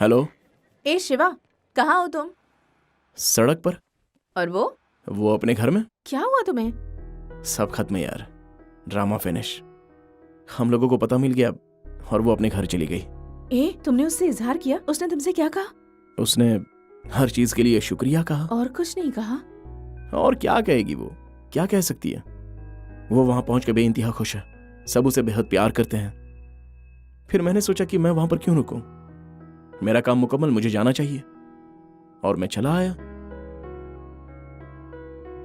हेलो।
ए शिवा, कहाँ हो तुम?
सड़क पर।
और वो
अपने घर में।
क्या हुआ तुम्हें?
सब खत्म है यार, ड्रामा फिनिश। हम लोगों को पता मिल गया और वो अपने घर चली गई।
ए, तुमने उससे इजहार किया? उसने तुमसे क्या कहा?
उसने हर चीज के लिए शुक्रिया कहा।
और कुछ नहीं कहा?
और क्या कहेगी वो, क्या कह सकती है? वो वहां पहुंच के बेइंतहा खुश है, सब उसे बेहद प्यार करते हैं। फिर मैंने सोचा कि मैं वहां पर क्यों रुकूं, मेरा काम मुकम्मल, मुझे जाना चाहिए, और मैं चला आया।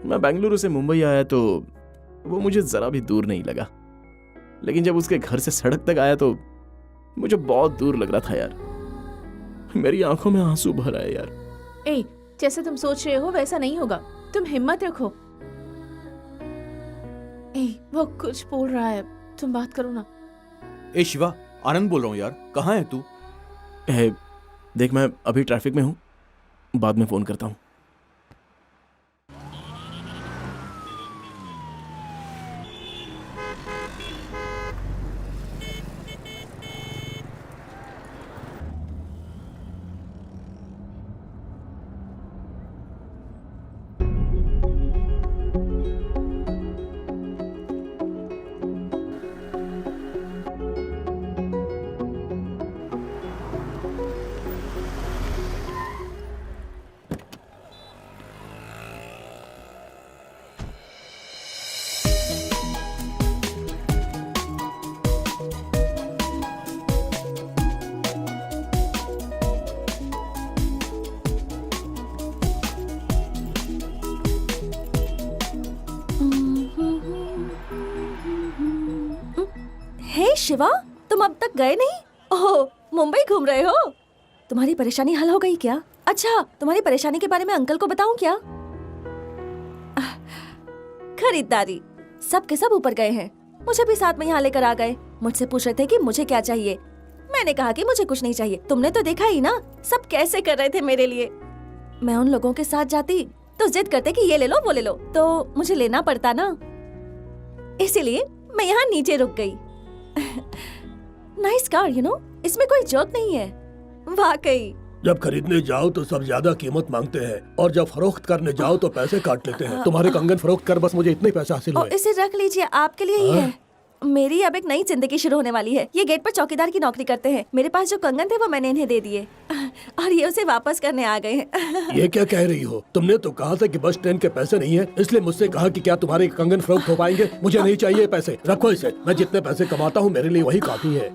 मैं बेंगलुरु से मुंबई आया तो वो मुझे जरा भी दूर नहीं लगा, लेकिन जब उसके घर से सड़क तक आया तो मुझे बहुत दूर लग रहा था यार। मेरी आंखों में आंसू भर आए यार।
ए, जैसे तुम सोच रहे हो वैसा नहीं होगा, तुम हिम्मत रखो। ए, वो कुछ बोल रहा है, तुम बात करो ना।
ए शिवा, आनंद बोल रहा हूँ यार, कहाँ है तू?
देख, मैं अभी ट्रैफिक में हूँ, बाद में फोन करता हूँ।
हे शिवा, तुम अब तक गए नहीं? ओह, मुंबई घूम रहे हो? तुम्हारी परेशानी हल हो गई क्या? अच्छा, तुम्हारी परेशानी के बारे में अंकल को बताऊं क्या? खरीदारी सब के सब ऊपर गए हैं, मुझे भी साथ में यहाँ लेकर आ गए। मुझसे पूछ रहे थे कि मुझे क्या चाहिए। मैंने कहा कि मुझे कुछ नहीं चाहिए। तुमने तो देखा ही ना सब कैसे कर रहे थे मेरे लिए। मैं उन लोगों के साथ जाती तो जिद करते कि ये ले लो वो ले लो, तो मुझे लेना पड़ता ना, इसीलिए मैं यहाँ नीचे रुक गई। नाइस कार, यू नो, इसमें कोई जोक नहीं है वाकई।
जब खरीदने जाओ तो सब ज्यादा कीमत मांगते हैं, और जब फरोख्त करने जाओ तो पैसे काट लेते हैं। तुम्हारे कंगन फरोख्त कर बस मुझे इतने पैसे हासिल हुए।
इसे रख लीजिए, आपके लिए ही है। मेरी अब एक नई जिंदगी शुरू होने वाली है। ये गेट पर चौकीदार की नौकरी करते हैं। मेरे पास जो कंगन थे वो मैंने इन्हें दे दिए और ये उसे वापस करने आ गए हैं।
ये क्या कह रही हो? तुमने तो कहा था कि बस ट्रेन के पैसे नहीं है, इसलिए मुझसे कहा कि क्या तुम्हारे कंगन फरोख्त हो पाएंगे। मुझे नहीं चाहिए पैसे, रखो इसे। मैं जितने पैसे कमाता हूँ मेरे लिए वही काफी है।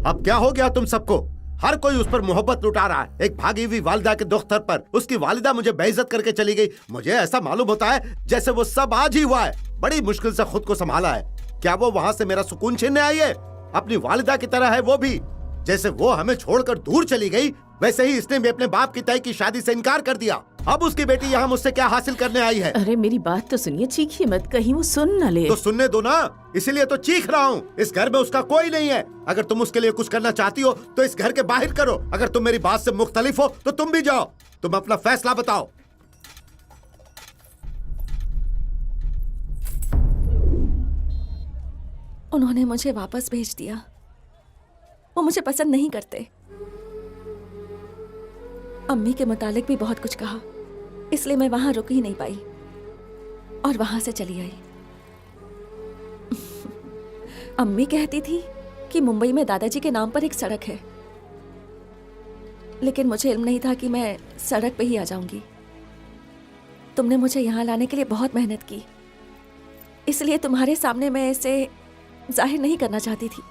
अब क्या हो गया तुम सबको? हर कोई उस पर मोहब्बत लुटा रहा है, एक भागी हुई वालिदा के दुख्तर पर। उसकी वालिदा मुझे बेइज्जत करके चली गई। मुझे ऐसा मालूम होता है जैसे वो सब आज ही हुआ है। बड़ी मुश्किल से खुद को संभाला है। क्या वो वहाँ से मेरा सुकून छीनने आई है? अपनी वालिदा की तरह है वो भी। जैसे वो हमें छोड़कर दूर चली गई, वैसे ही इसने भी अपने बाप की तय की शादी से इनकार कर दिया। अब उसकी बेटी यहाँ मुझसे क्या हासिल करने आई है?
अरे मेरी बात तो सुनिए, चीखिए मत, कहीं वो सुन न ले।
तो सुनने दो ना, इसीलिए तो चीख रहा हूँ। इस घर में उसका कोई नहीं है। अगर तुम उसके लिए कुछ करना चाहती हो तो इस घर के बाहर करो। अगर तुम मेरी बात से मुख्तलिफ हो तो तुम भी जाओ। तुम अपना फैसला बताओ।
उन्होंने मुझे वापस भेज दिया। वो मुझे पसंद नहीं करते। अम्मी के मुतालिक भी बहुत कुछ कहा, इसलिए मैं वहां रुक ही नहीं पाई और वहां से चली आई। अम्मी कहती थी कि मुंबई में दादाजी के नाम पर एक सड़क है, लेकिन मुझे इल्म नहीं था कि मैं सड़क पे ही आ जाऊंगी। तुमने मुझे यहाँ लाने के लिए बहुत मेहनत की, इसलिए तुम्हारे सामने मैं इसे जाहिर नहीं करना चाहती थी,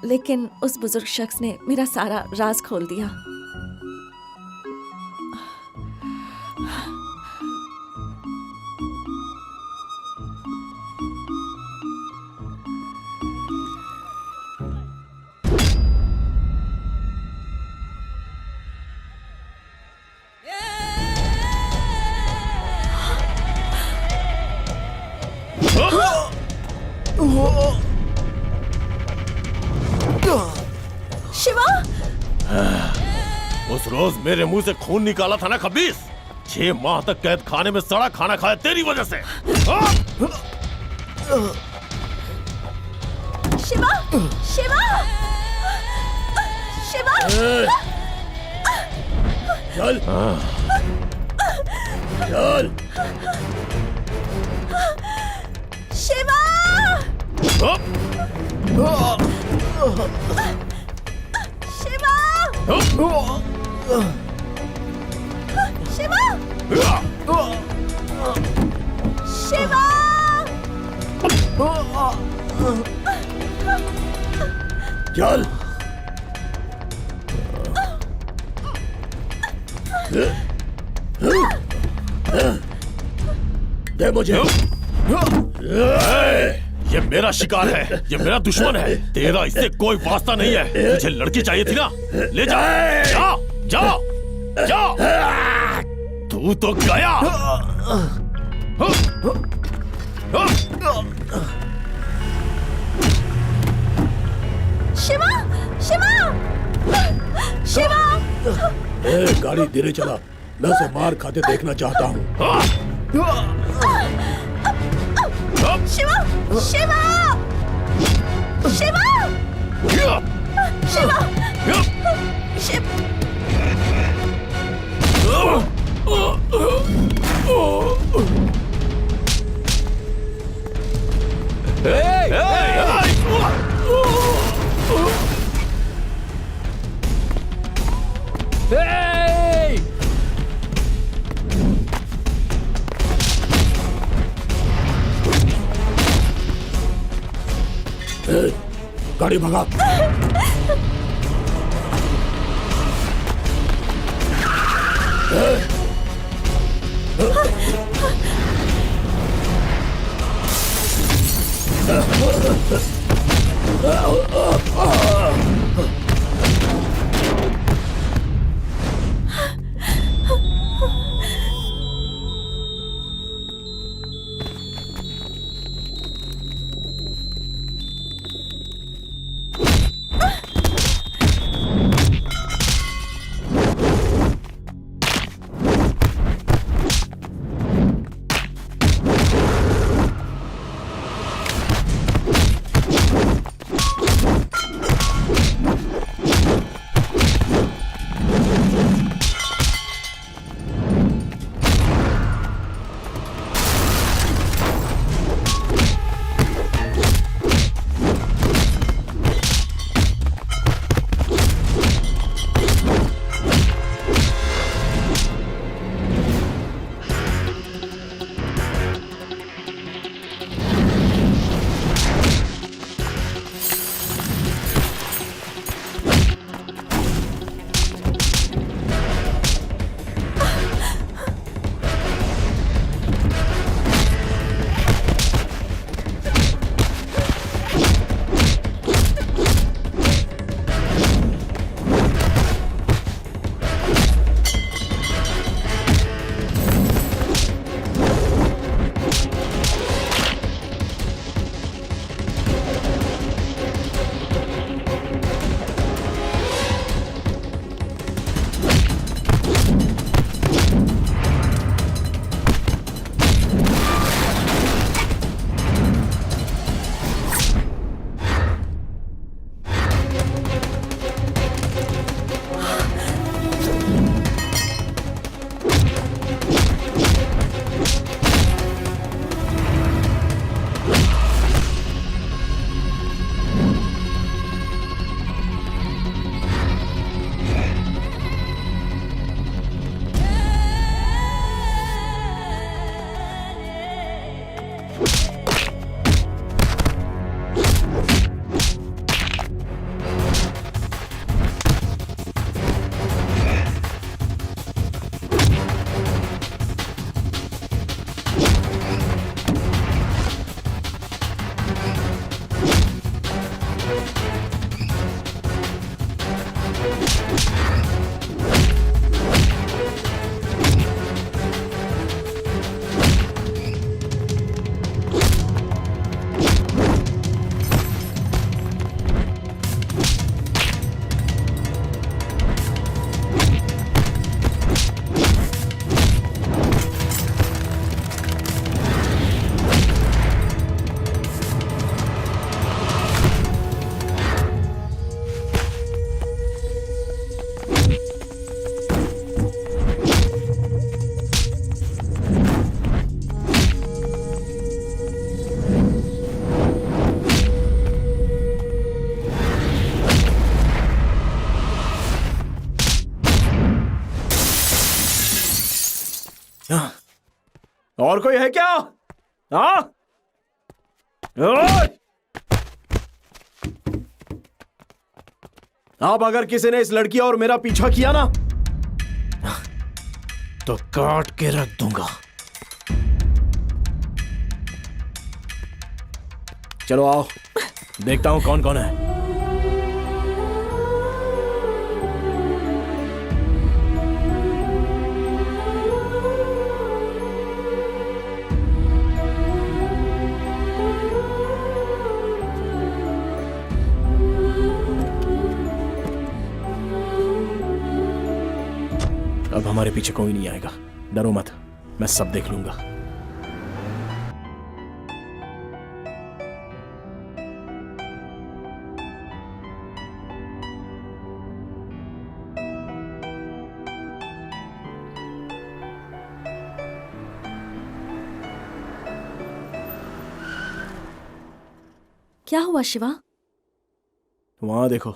लेकिन उस बुजुर्ग शख्स ने मेरा सारा राज खोल दिया। शिवा!
उस रोज मेरे मुंह से खून निकाला था ना खबीस, 6 माह तक कैद खाने में सड़ा खाना खाया तेरी वजह से। हाँ?
शिवा, शिवा, शिवा।
चल चल
शिवा, शिवा, शिवा, शिवा।
चल दे मुझे।
ये मेरा शिकार है, ये मेरा दुश्मन है, तेरा इससे कोई वास्ता नहीं है। तुझे लड़की चाहिए थी ना, ले जा, जा, जा, जा। तू तो गया।
शिवा, शिवा, शिवा।
गाड़ी धीरे चला, मैं उसे मार खाते देखना चाहता हूँ।
शिवा, शिवा, शिवा, शिवा,
गाड़ी भगा।
और कोई है क्या? हाँ? ओए! अब अगर किसी ने इस लड़की और मेरा पीछा किया ना तो काट के रख दूंगा। चलो आओ, देखता हूं कौन कौन है। अब हमारे पीछे कोई नहीं आएगा, डरो मत, मैं सब देख लूंगा।
क्या हुआ शिवा?
वहां देखो।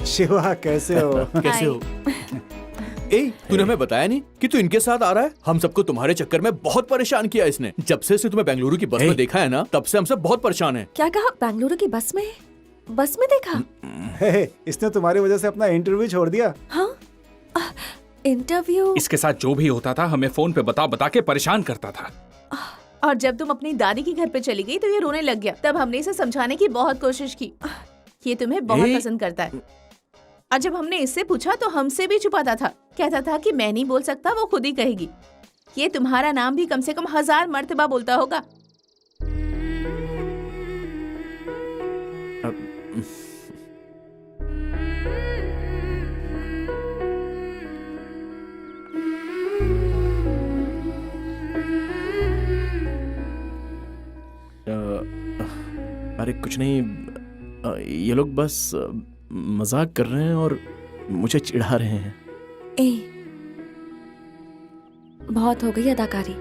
शिवा कैसे हो?
कैसे हो? ए, तूने हमें बताया नहीं कि तू इनके साथ आ रहा है? हम सबको तुम्हारे चक्कर में बहुत परेशान किया इसने। जब से तुम्हें बेंगलुरु की बस में देखा है ना, तब से हम सब बहुत परेशान हैं।
क्या कहा? बेंगलुरु की बस में? बस में देखा?
इसने तुम्हारी वजह से अपना इंटरव्यू छोड़ दिया।
हाँ? इंटरव्यू?
इसके साथ जो भी होता था हमें फोन पे बता बता के परेशान करता था।
और जब तुम अपनी दादी के घर पे चली गई तो ये रोने लग गया। तब हमने इसे समझाने की बहुत कोशिश की। ये तुम्हें बहुत पसंद करता है। और जब हमने इससे पूछा तो हमसे भी छुपाता था। कहता था कि मैं नहीं बोल सकता, वो खुद ही कहेगी। ये तुम्हारा नाम भी कम से कम 1000 मर्तबा बोलता होगा।
अरे कुछ नहीं, ये लोग बस मजाक कर रहे हैं और मुझे चिढ़ा रहे हैं।
ए, बहुत हो गई अदाकारी।